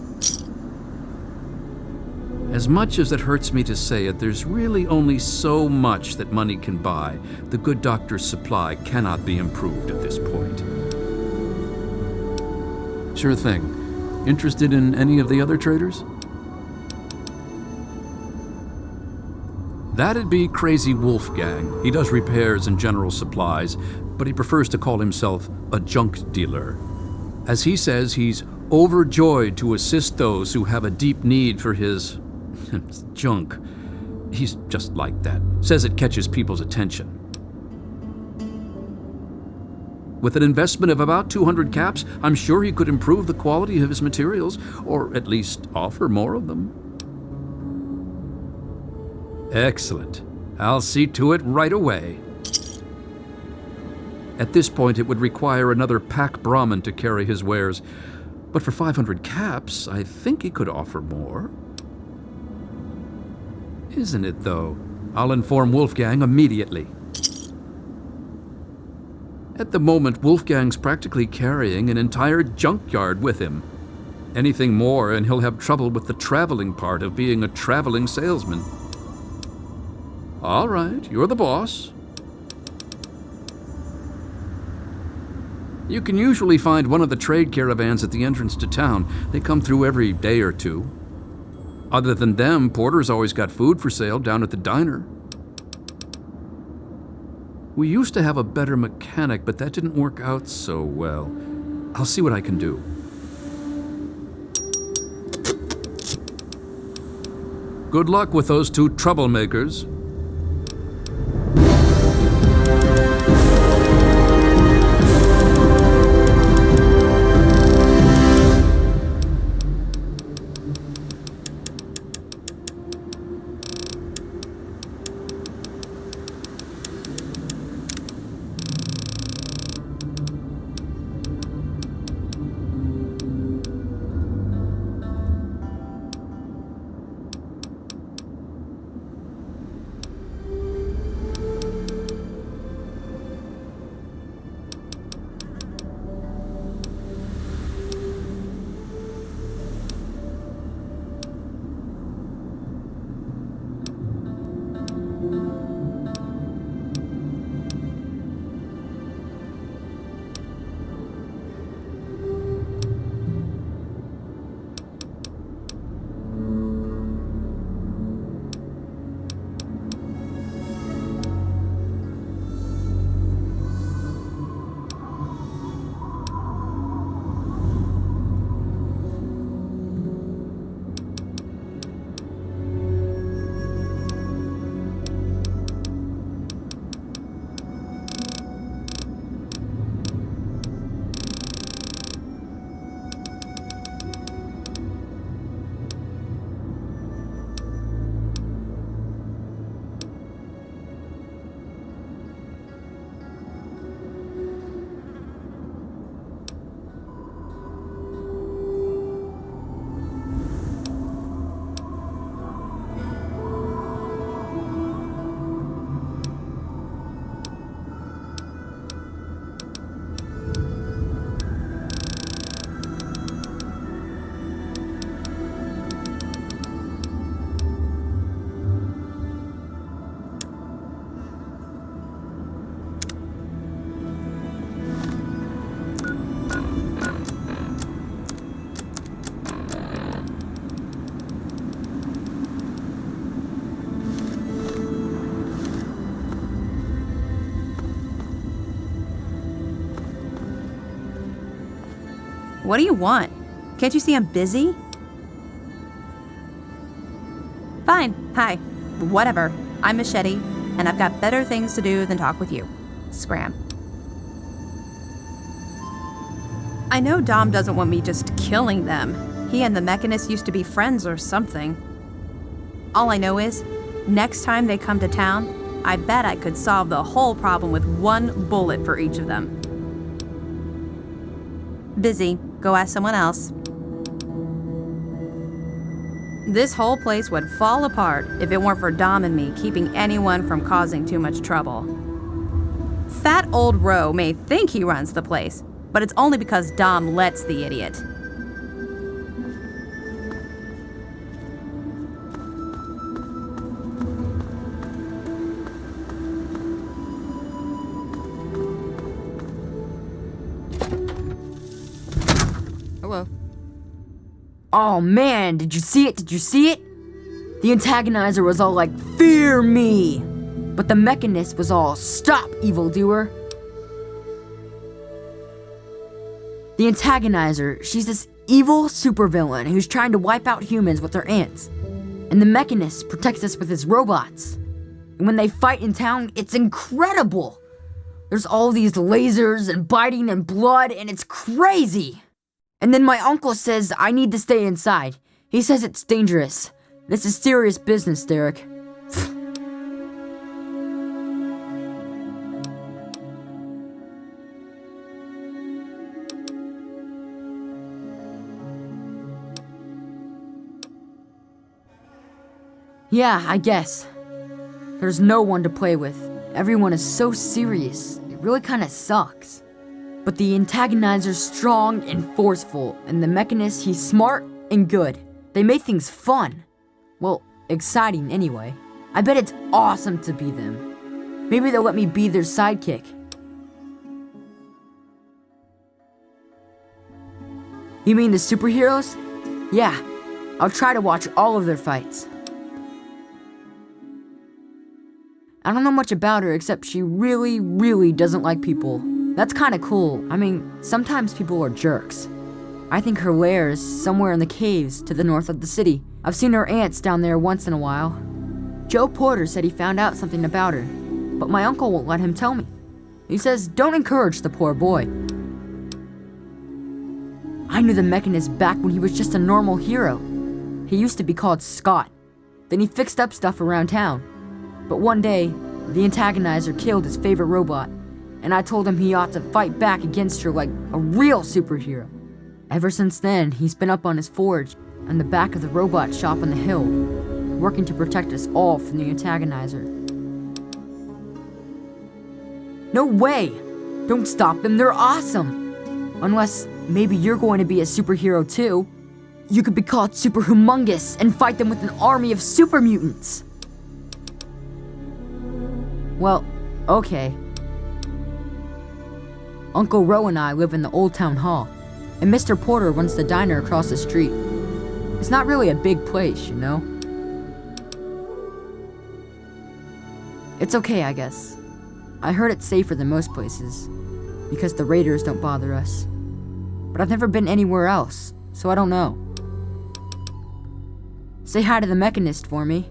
Speaker 3: As much as it hurts me to say it, there's really only so much that money can buy. The Good Doctor's supply cannot be improved at this point. Sure thing. Interested in any of the other traders? That'd be Crazy Wolfgang. He does repairs and general supplies, but he prefers to call himself a junk dealer. As he says, he's overjoyed to assist those who have a deep need for his junk. He's just like that. Says it catches people's attention. With an investment of about 200 caps, I'm sure he could improve the quality of his materials, or at least offer more of them. Excellent. I'll see to it right away. At this point, it would require another pack Brahmin to carry his wares, but for 500 caps, I think he could offer more. Isn't it, though? I'll inform Wolfgang immediately. At the moment, Wolfgang's practically carrying an entire junkyard with him. Anything more, and he'll have trouble with the traveling part of being a traveling salesman. All right, you're the boss. You can usually find one of the trade caravans at the entrance to town. They come through every day or two. Other than them, Porter's always got food for sale down at the diner. We used to have a better mechanic, but that didn't work out so well. I'll see what I can do. Good luck with those two troublemakers.
Speaker 2: What do you want? Can't you see I'm busy? Fine. Hi. Whatever. I'm Machete, and I've got better things to do than talk with you. Scram. I know Dom doesn't want me just killing them. He and the Mechanist used to be friends or something. All I know is, next time they come to town, I bet I could solve the whole problem with one bullet for each of them. Busy. Go ask someone else. This whole place would fall apart if it weren't for Dom and me keeping anyone from causing too much trouble. Fat old Roe may think he runs the place, but it's only because Dom lets the idiot.
Speaker 11: Hello. Oh man, did you see it? Did you see it? The antagonizer was all like, "Fear me!" But the Mechanist was all, "Stop, evildoer!" The antagonizer, she's this evil supervillain who's trying to wipe out humans with her ants. And the Mechanist protects us with his robots. And when they fight in town, it's incredible! There's all these lasers and biting and blood, and it's crazy! And then my uncle says I need to stay inside. He says it's dangerous. This is serious business, Derek. Yeah, I guess. There's no one to play with. Everyone is so serious. It really kinda sucks. But the antagonizer's strong and forceful, and the Mechanist, he's smart and good. They make things fun. Well, exciting anyway. I bet it's awesome to be them. Maybe they'll let me be their sidekick. You mean the superheroes? Yeah, I'll try to watch all of their fights. I don't know much about her except she really doesn't like people. That's kinda cool. I mean, sometimes people are jerks. I think her lair is somewhere in the caves to the north of the city. I've seen her ants down there once in a while. Joe Porter said he found out something about her, but my uncle won't let him tell me. He says, don't encourage the poor boy. I knew the Mechanist back when he was just a normal hero. He used to be called Scott. Then he fixed up stuff around town. But one day, the antagonizer killed his favorite robot, and I told him he ought to fight back against her like a real superhero. Ever since then, he's been up on his forge and the back of the robot shop on the hill, working to protect us all from the antagonizer. No way! Don't stop them, they're awesome! Unless maybe you're going to be a superhero too. You could be called Super Humongous and fight them with an army of super mutants. Well, okay. Uncle Roe and I live in the Old Town Hall, and Mr. Porter runs the diner across the street. It's not really a big place, you know? It's okay, I guess. I heard it's safer than most places, because the raiders don't bother us. But I've never been anywhere else, so I don't know. Say hi to the Mechanist for me.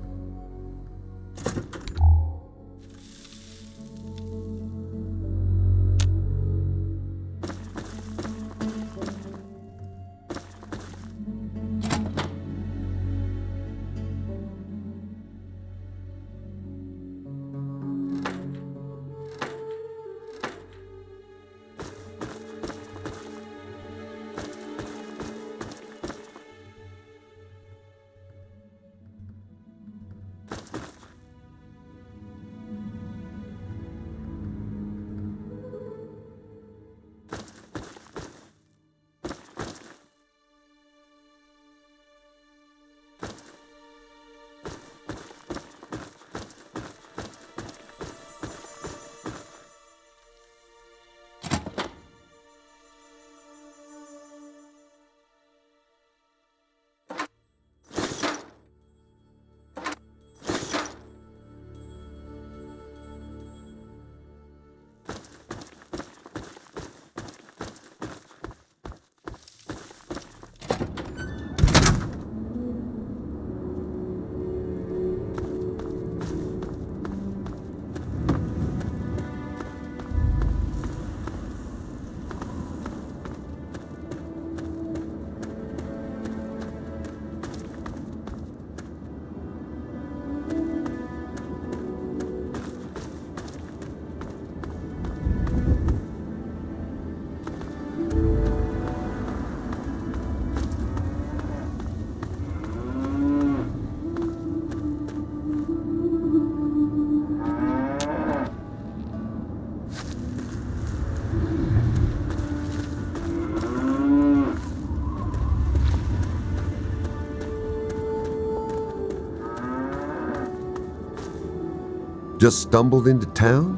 Speaker 12: Just stumbled into town?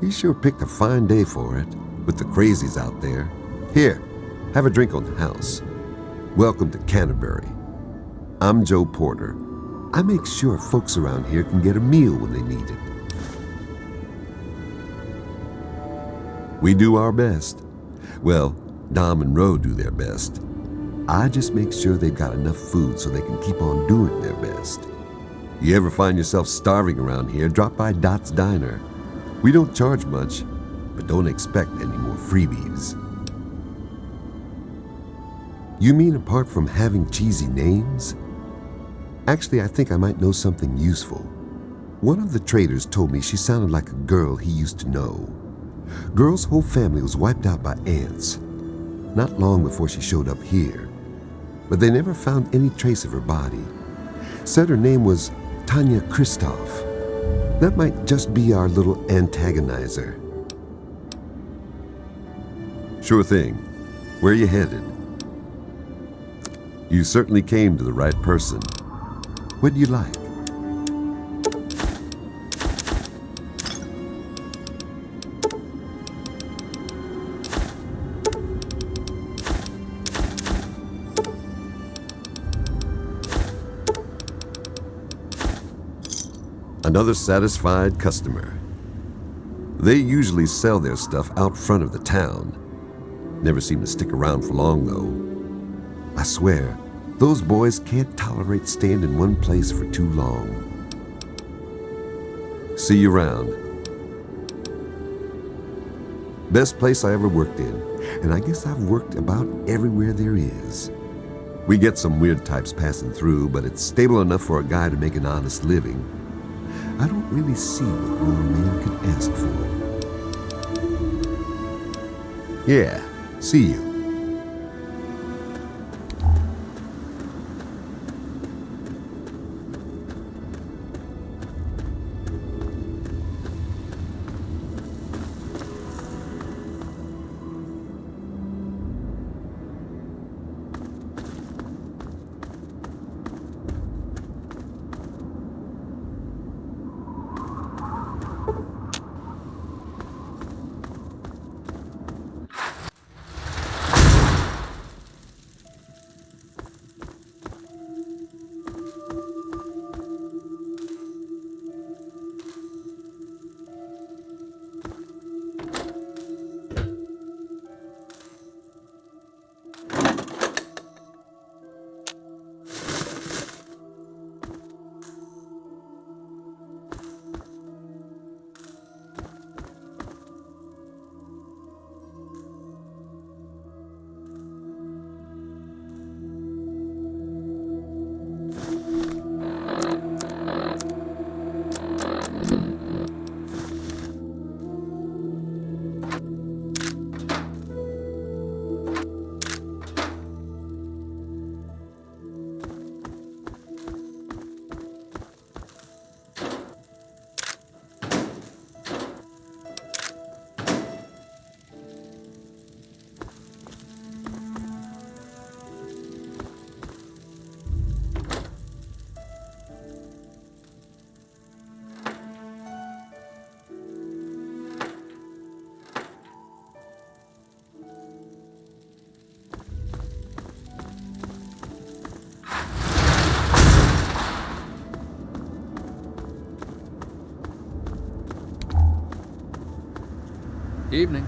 Speaker 12: You sure picked a fine day for it, with the crazies out there. Here, have a drink on the house. Welcome to Canterbury. I'm Joe Porter. I make sure folks around here can get a meal when they need it. We do our best. Well, Dom and Ro do their best. I just make sure they've got enough food so they can keep on doing their best. You ever find yourself starving around here, drop by Dot's Diner. We don't charge much, but don't expect any more freebies. You mean apart from having cheesy names? Actually, I think I might know something useful. One of the traders told me she sounded like a girl he used to know. Girl's whole family was wiped out by ants, not long before she showed up here. But they never found any trace of her body. Said her name was Tanya Kristoff. That might just be our little antagonizer. Sure thing. Where are you headed? You certainly came to the right person. What do you like? Another satisfied customer. They usually sell their stuff out front of the town. Never seem to stick around for long, though. I swear, those boys can't tolerate staying in one place for too long. See you around. Best place I ever worked in, and I guess I've worked about everywhere there is. We get some weird types passing through, but it's stable enough for a guy to make an honest living. I don't really see what more a man could ask for. Yeah, see you.
Speaker 3: Evening.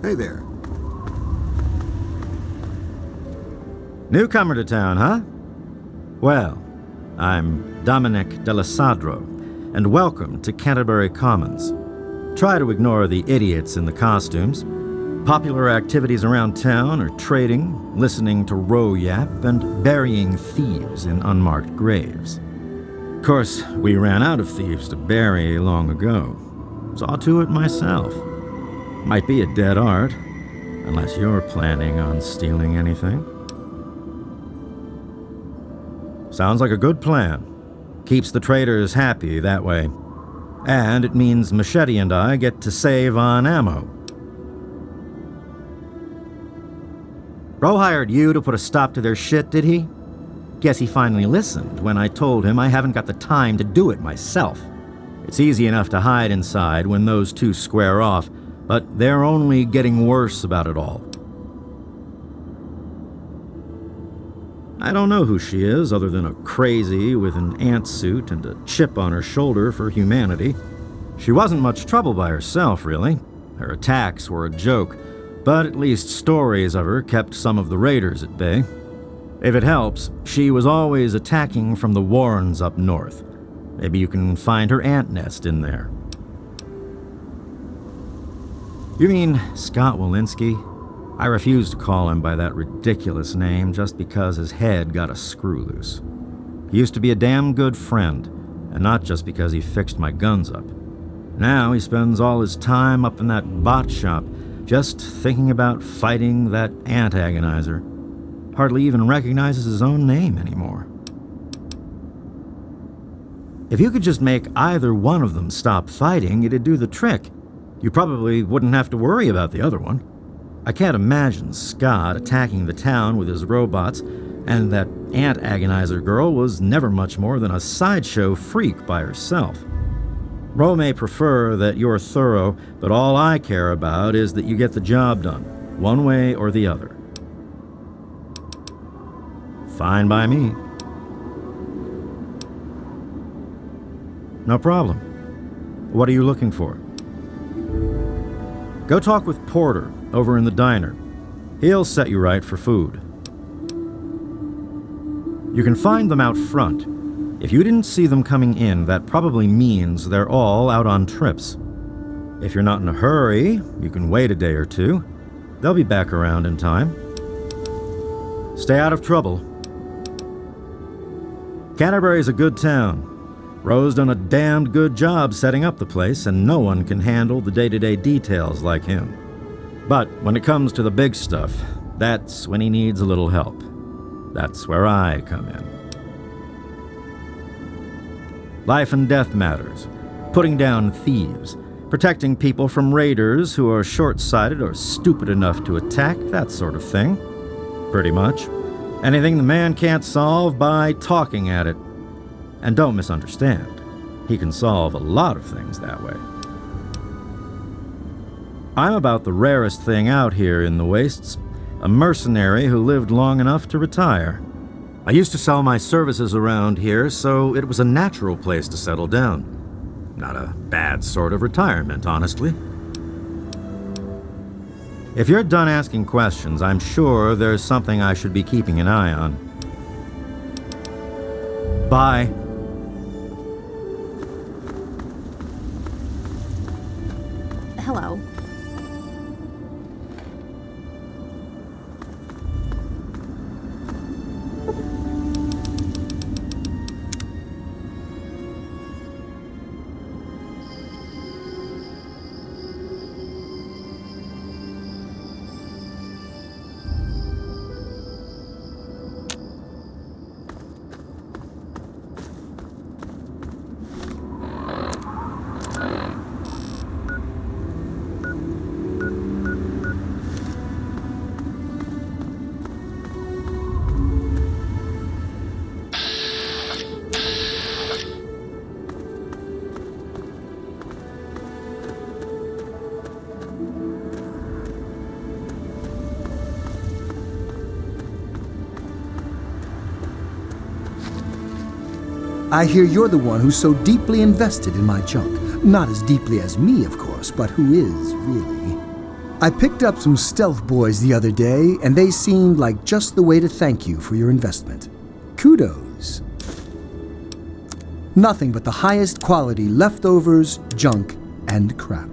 Speaker 12: Hey there.
Speaker 1: Newcomer to town, huh? Well, I'm Dominic Delasadro, and welcome to Canterbury Commons. Try to ignore the idiots in the costumes. Popular activities around town are trading, listening to Ro yap, and burying thieves in unmarked graves. Of course, we ran out of thieves to bury long ago. Saw to it myself. Might be a dead art, unless you're planning on stealing anything. Sounds like a good plan. Keeps the traders happy that way. And it means Machete and I get to save on ammo. Ro hired you to put a stop to their shit, did he? Guess he finally listened when I told him I haven't got the time to do it myself. It's easy enough to hide inside when those two square off, but they're only getting worse about it all. I don't know who she is other than a crazy with an ant suit and a chip on her shoulder for humanity. She wasn't much trouble by herself, really. Her attacks were a joke, but at least stories of her kept some of the raiders at bay. If it helps, she was always attacking from the Warrens up north. Maybe you can find her ant nest in there. You mean Scott Walensky? I refuse to call him by that ridiculous name just because his head got a screw loose. He used to be a damn good friend, and not just because he fixed my guns up. Now he spends all his time up in that bot shop, just thinking about fighting that antagonizer. Hardly even recognizes his own name anymore. If you could just make either one of them stop fighting, it'd do the trick. You probably wouldn't have to worry about the other one. I can't imagine Scott attacking the town with his robots, and that ant-agonizer girl was never much more than a sideshow freak by herself. Ro may prefer that you're thorough, but all I care about is that you get the job done, one way or the other. Fine by me. No problem. What are you looking for? Go talk with Porter over in the diner. He'll set you right for food. You can find them out front. If you didn't see them coming in, that probably means they're all out on trips. If you're not in a hurry, you can wait a day or two. They'll be back around in time. Stay out of trouble. Canterbury's a good town. Ro's done a damned good job setting up the place, and no one can handle the day-to-day details like him. But when it comes to the big stuff, that's when he needs a little help. That's where I come in. Life and death matters, putting down thieves, protecting people from raiders who are short-sighted or stupid enough to attack, that sort of thing. Pretty much. Anything the man can't solve by talking at it. And don't misunderstand, he can solve a lot of things that way. I'm about the rarest thing out here in the wastes, a mercenary who lived long enough to retire. I used to sell my services around here, so it was a natural place to settle down. Not a bad sort of retirement, honestly. If you're done asking questions, I'm sure there's something I should be keeping an eye on. Bye.
Speaker 2: Hello.
Speaker 13: I hear you're the one who's so deeply invested in my junk. Not as deeply as me, of course, but who is, really. I picked up some stealth boys the other day, and they seemed like just the way to thank you for your investment. Kudos. Nothing but the highest quality leftovers, junk, and crap.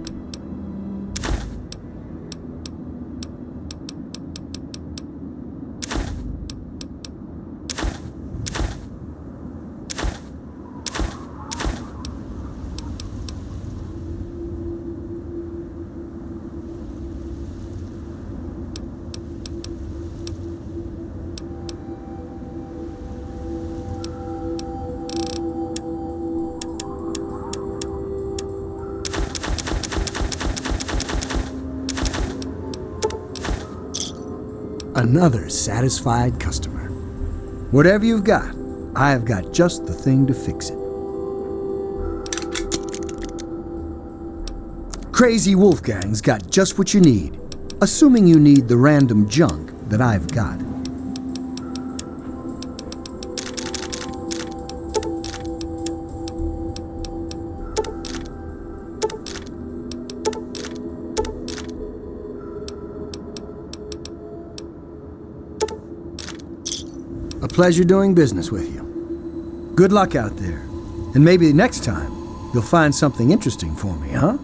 Speaker 13: Another satisfied customer. Whatever you've got, I've got just the thing to fix it. Crazy Wolfgang's got just what you need, assuming you need the random junk that I've got. A pleasure doing business with you. Good luck out there. And maybe next time, you'll find something interesting for me, huh?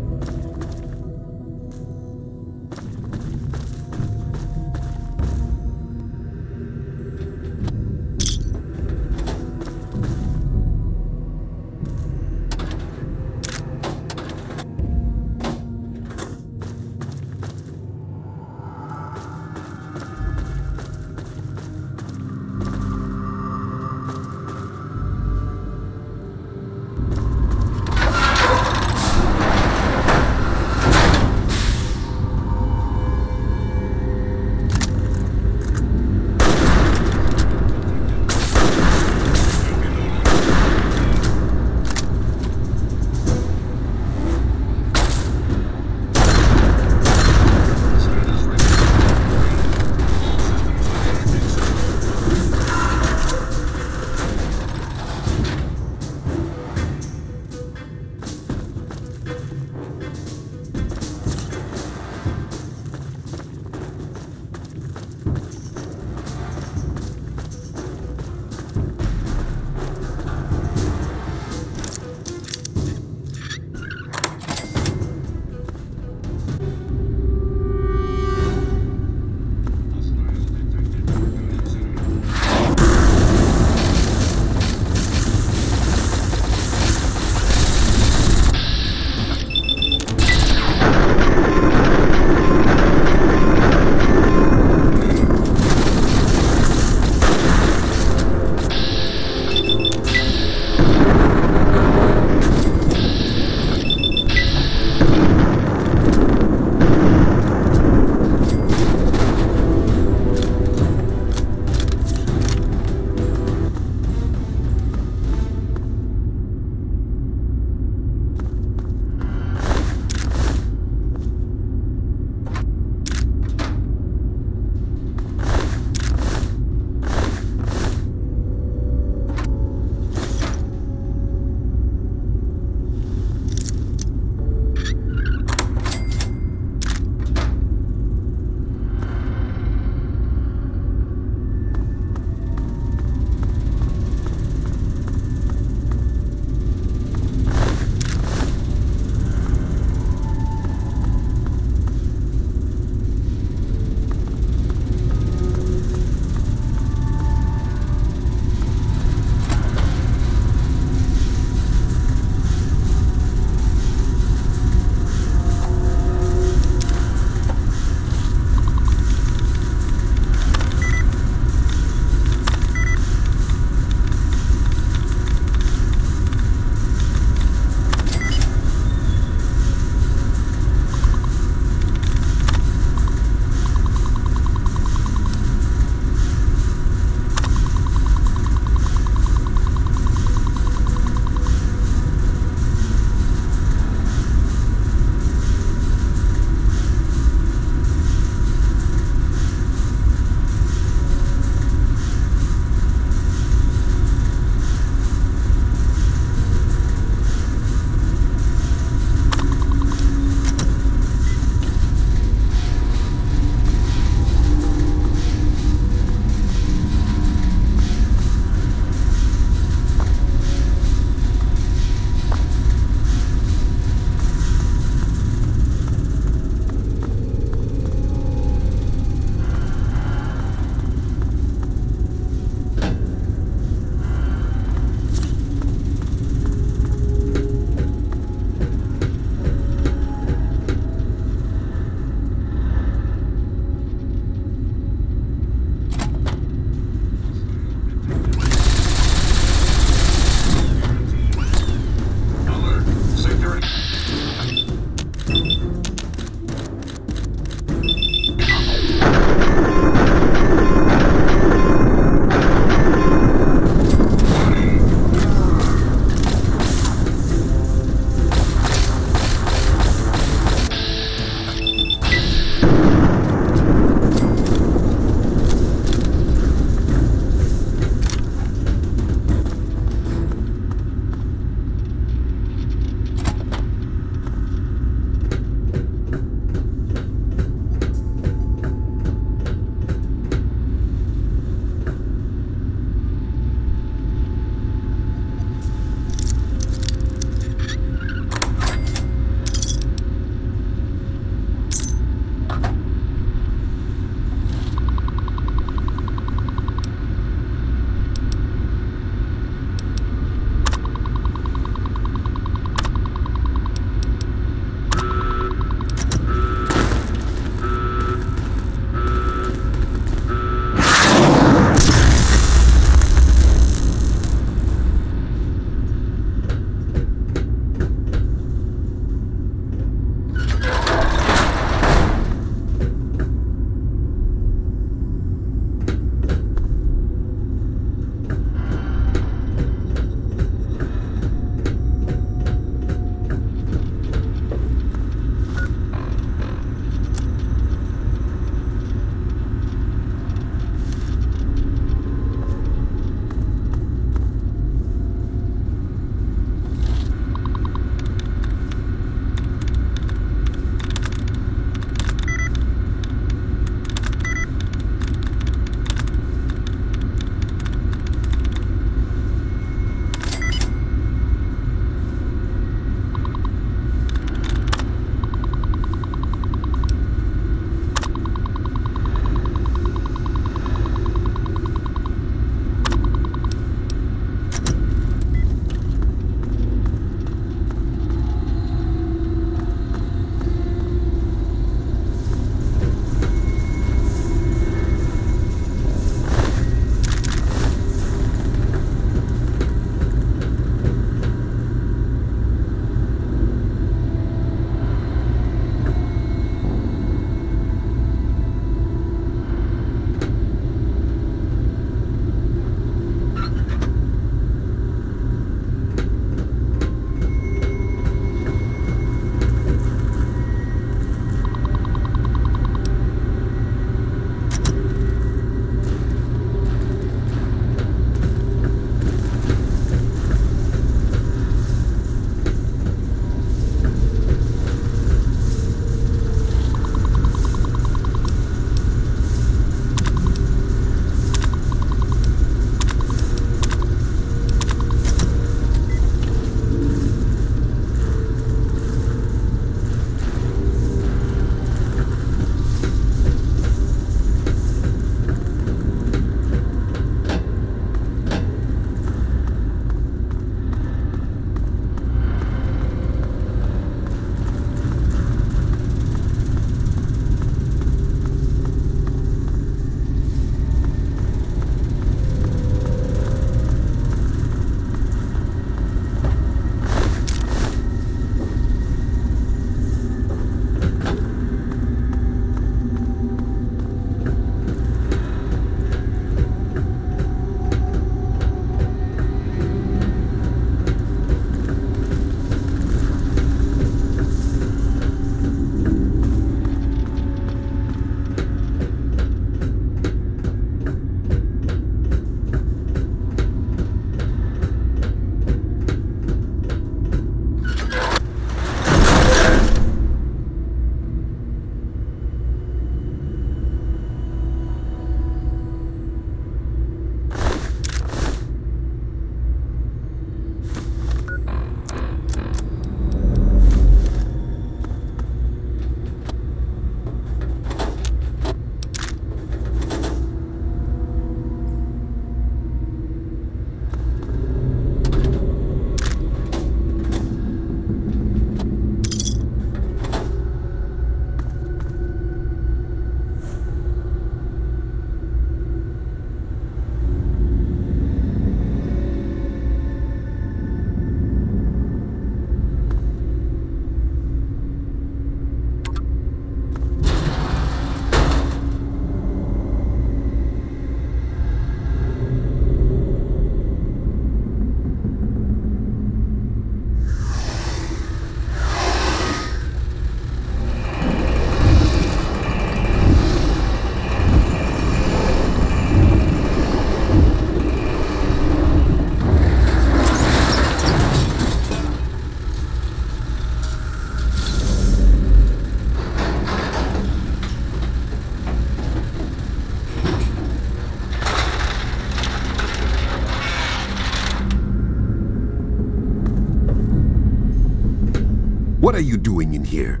Speaker 12: What are you doing in here?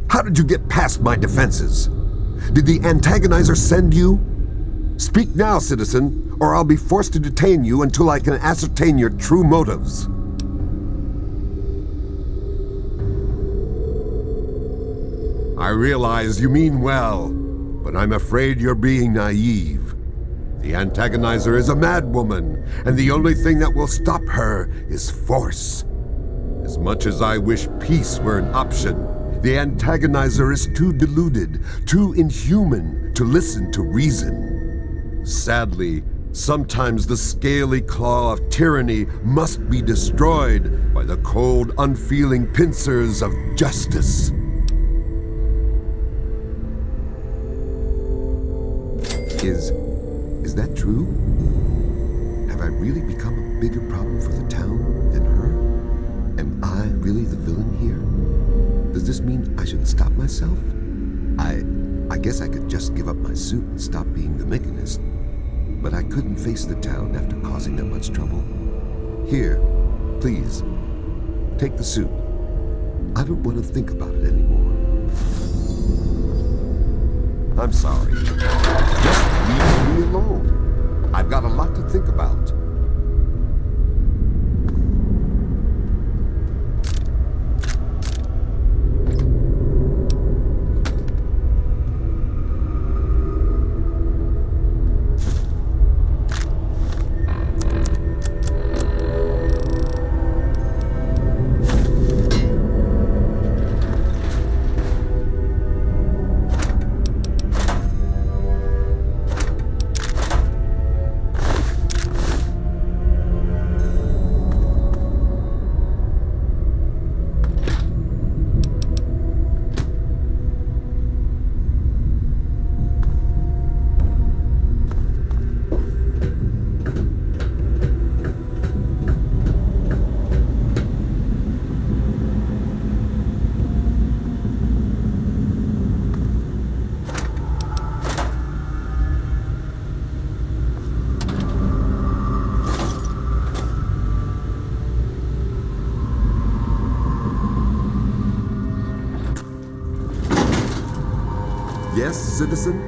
Speaker 12: How did you get past my defenses? Did the antagonizer send you? Speak now, citizen, or I'll be forced to detain you until I can ascertain your true motives. I realize you mean well, but I'm afraid you're being naive. The antagonizer is a madwoman, and the only thing that will stop her is force. As much as I wish peace were an option, the antagonizer is too deluded, too inhuman to listen to reason. Sadly, sometimes the scaly claw of tyranny must be destroyed by the cold, unfeeling pincers of justice. Is that true? Have I really become a bigger problem for the town than her? Am I really the villain here? Does this mean I should stop myself? I guess I could just give up my suit and stop being the mechanist. But I couldn't face the town after causing them much trouble. Here, please, take the suit. I don't want to think about it anymore. I'm sorry. Just leave me alone. I've got a lot to think about. Yes, citizen?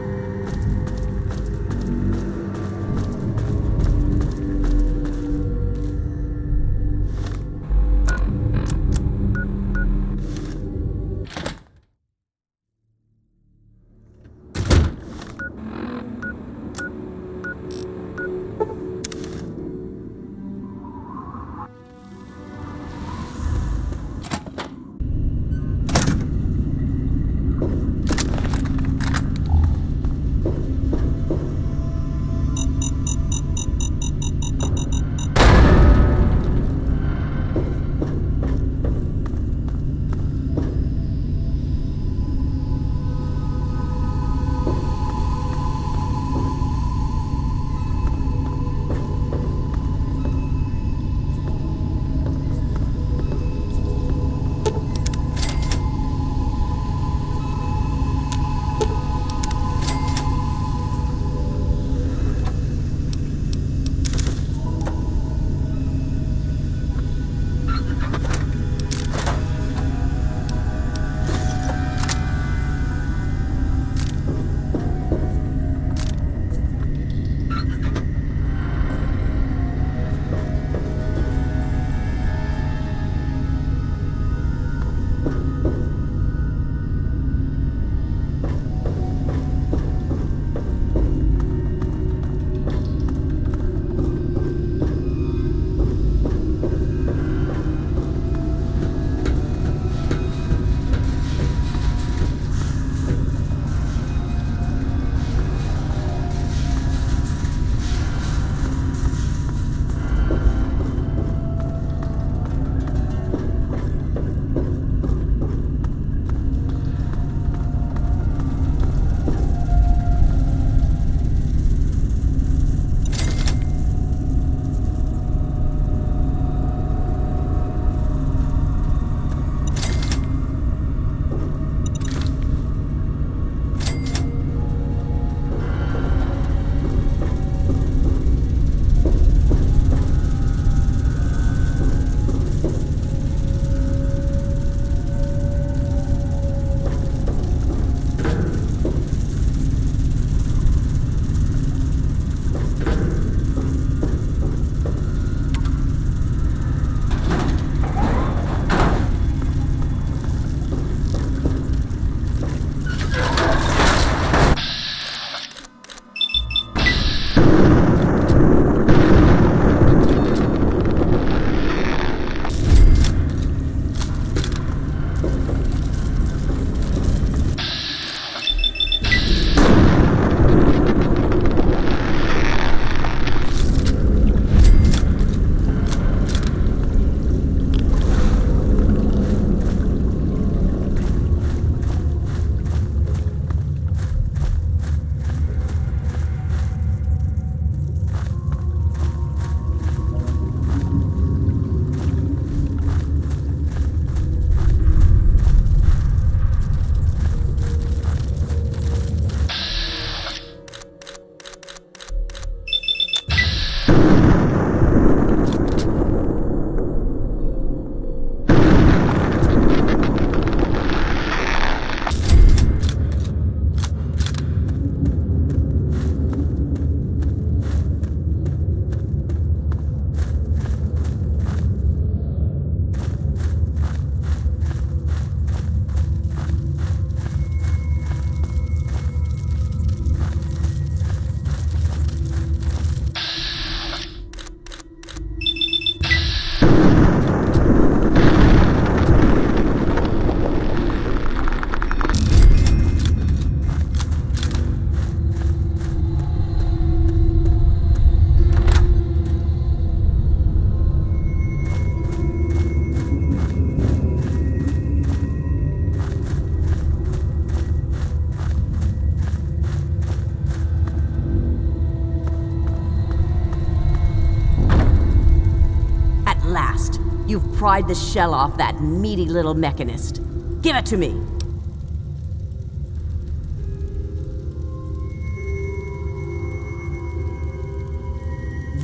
Speaker 7: You've pried the shell off that meaty little mechanist. Give it to me.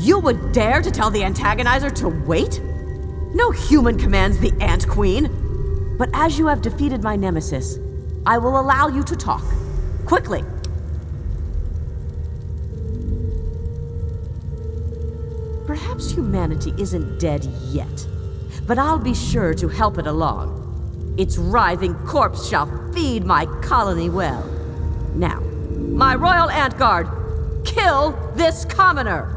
Speaker 7: You would dare to tell the antagonizer to wait? No human commands the Ant Queen. But as you have defeated my nemesis, I will allow you to talk. Quickly. Perhaps humanity isn't dead yet, but I'll be sure to help it along. Its writhing corpse shall feed my colony well. Now, my royal ant guard, kill this commoner!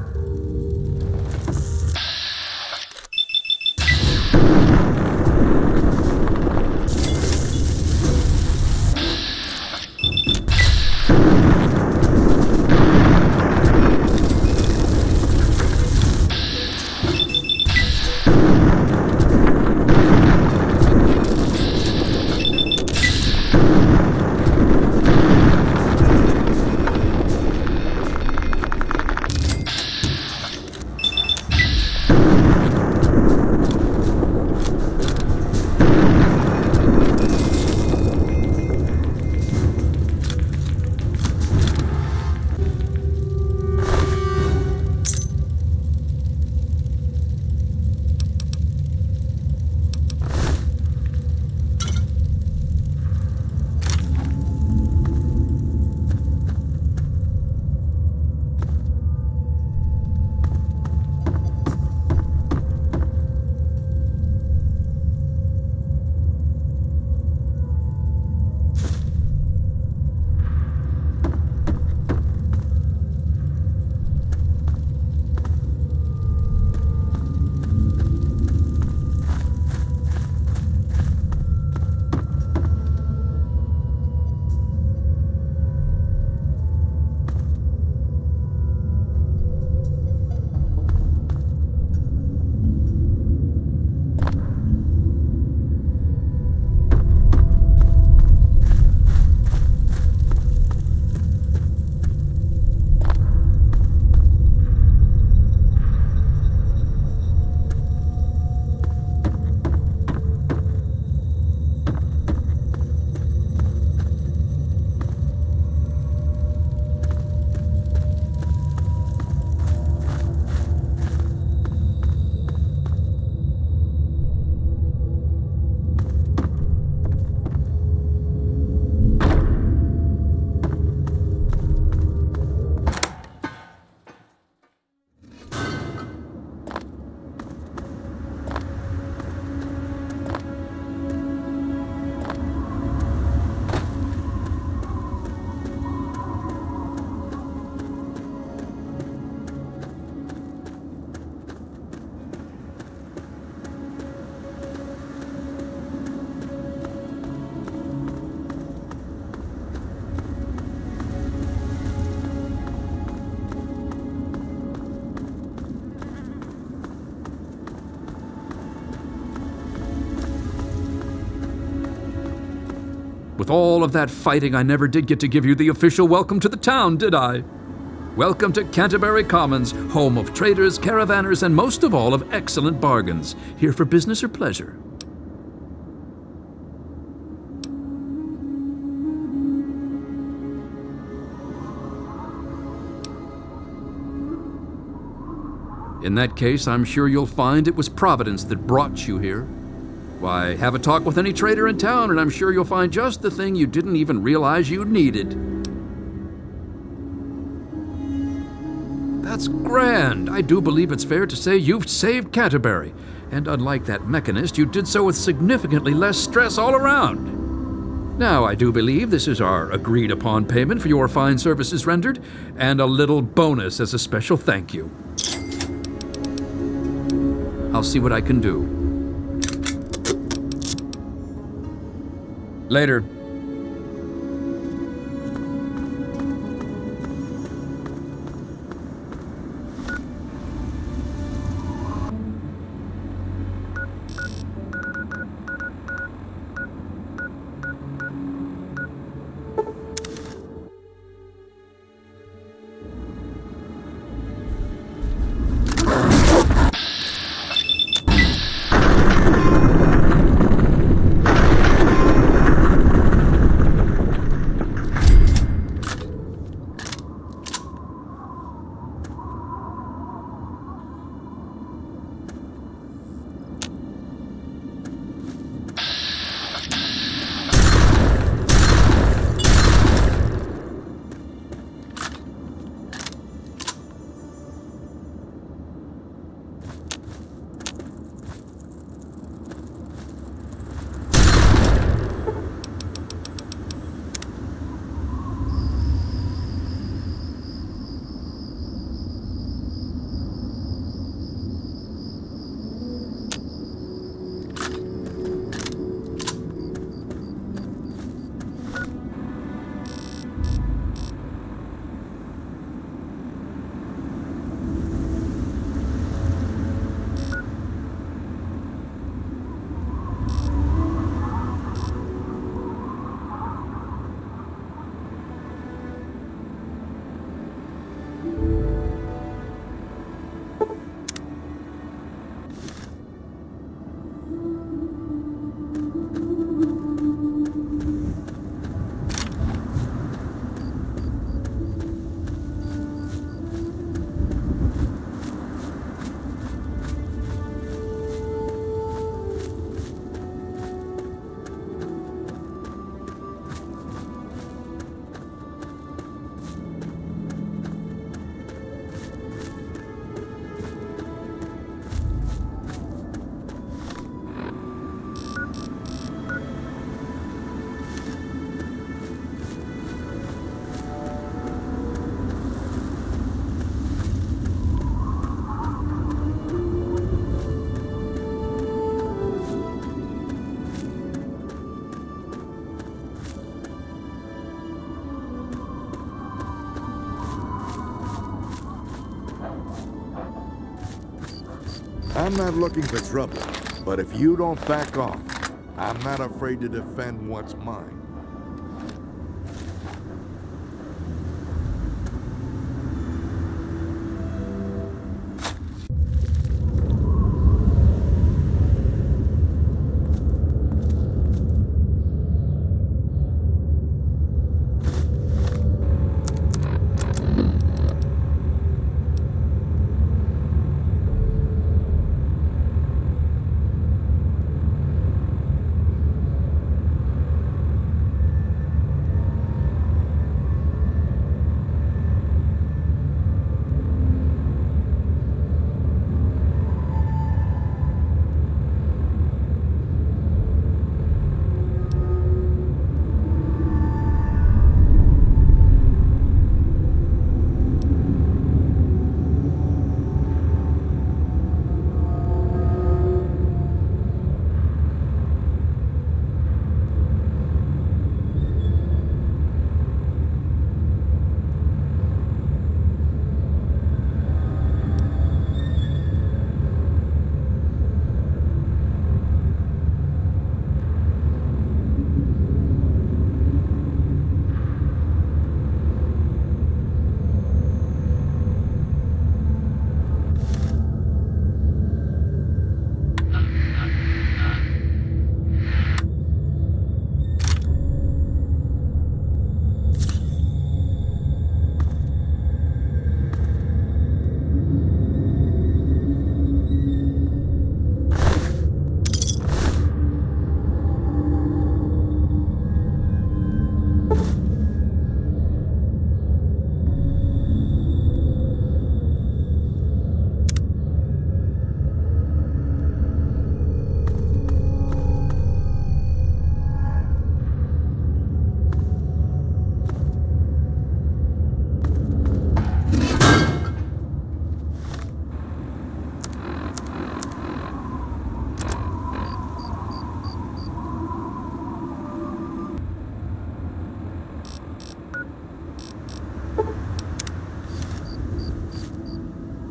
Speaker 3: With all of that fighting, I never did get to give you the official welcome to the town, did I? Welcome to Canterbury Commons, home of traders, caravanners, and most of all, of excellent bargains. Here for business or pleasure? In that case, I'm sure you'll find it was Providence that brought you here. Why, have a talk with any trader in town, and I'm sure you'll find just the thing you didn't even realize you needed. That's grand. I do believe it's fair to say you've saved Canterbury. And unlike that mechanist, you did so with significantly less stress all around. Now, I do believe this is our agreed-upon payment for your fine services rendered, and a little bonus as a special thank you. I'll see what I can do. Later.
Speaker 9: I'm not looking for trouble, but if you don't back off, I'm not afraid to defend what's mine.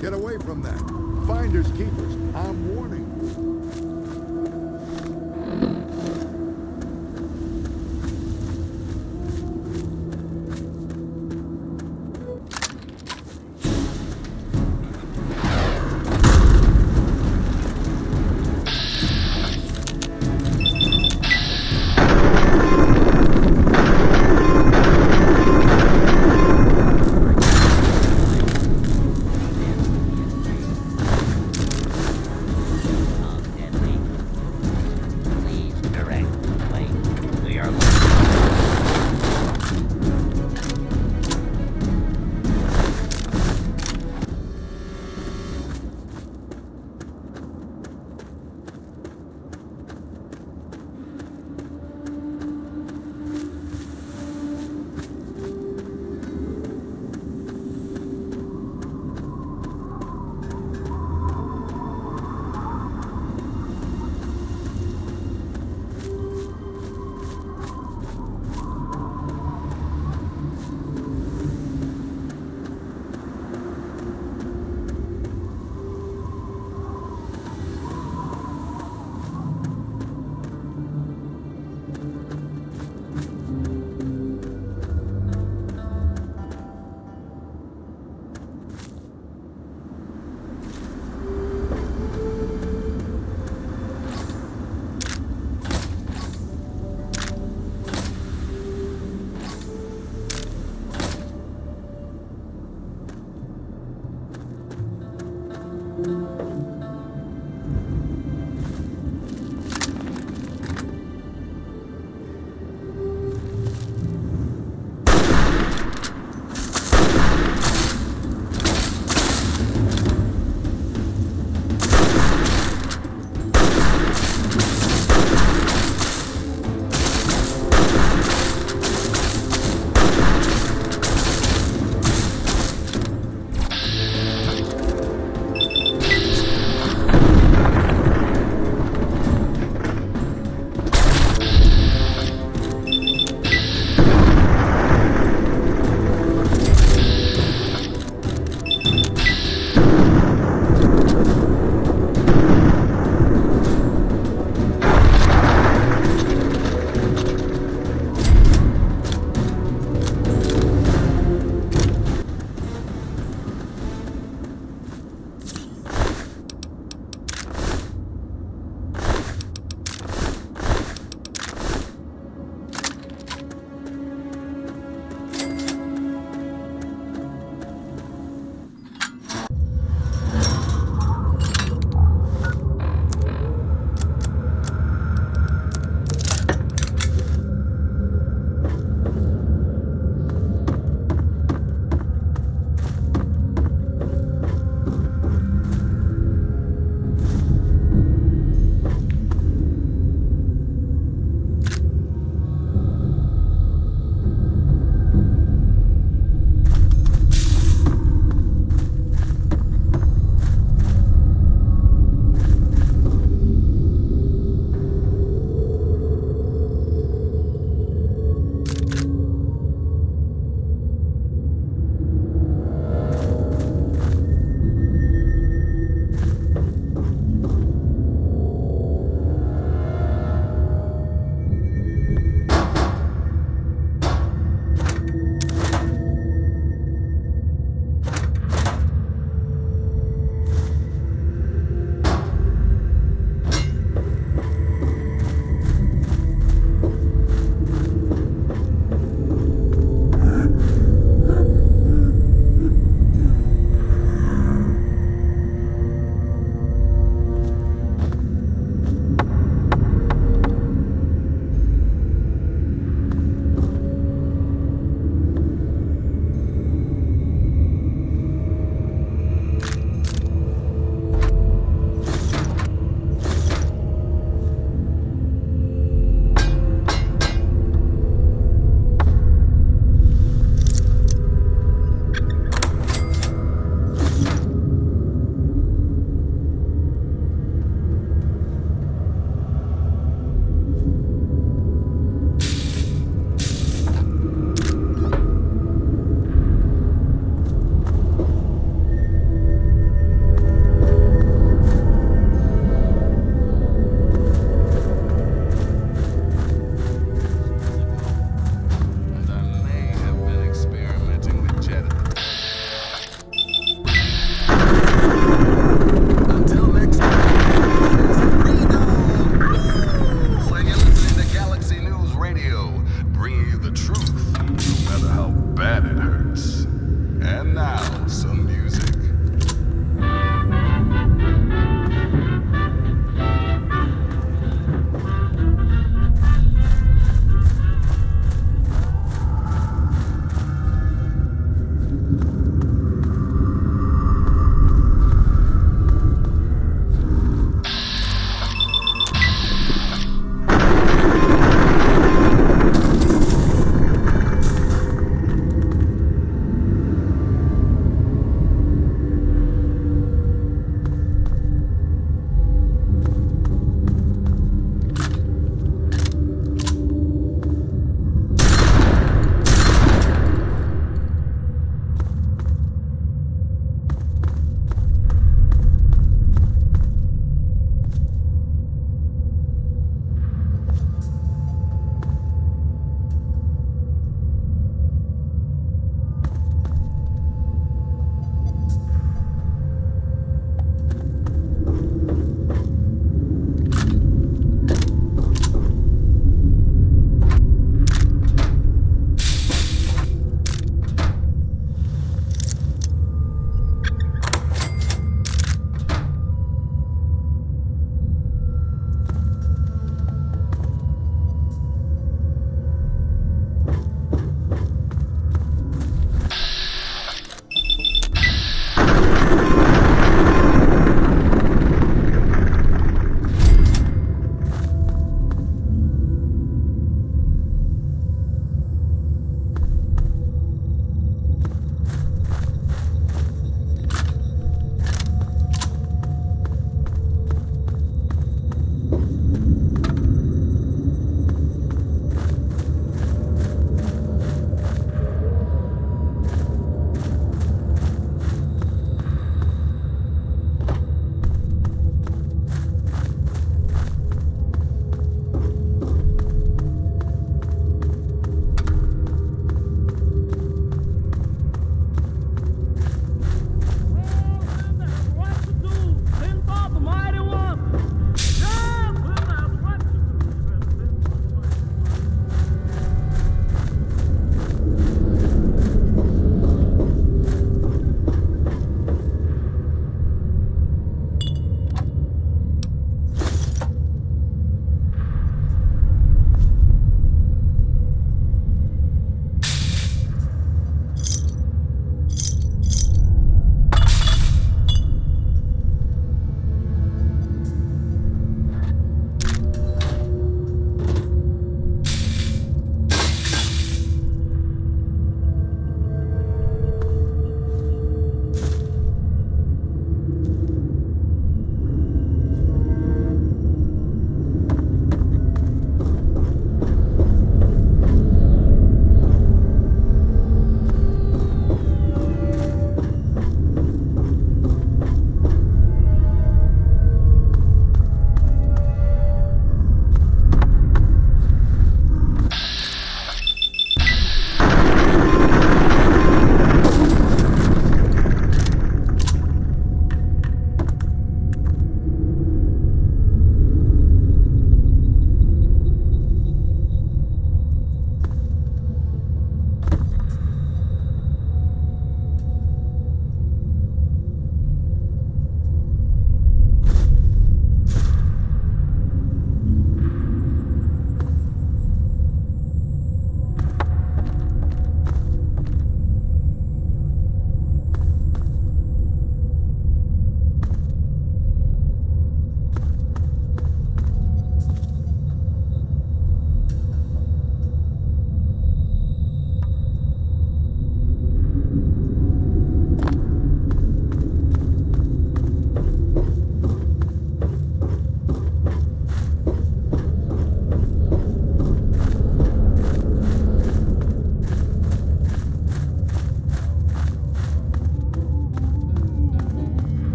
Speaker 9: Get away from that. Finders keepers.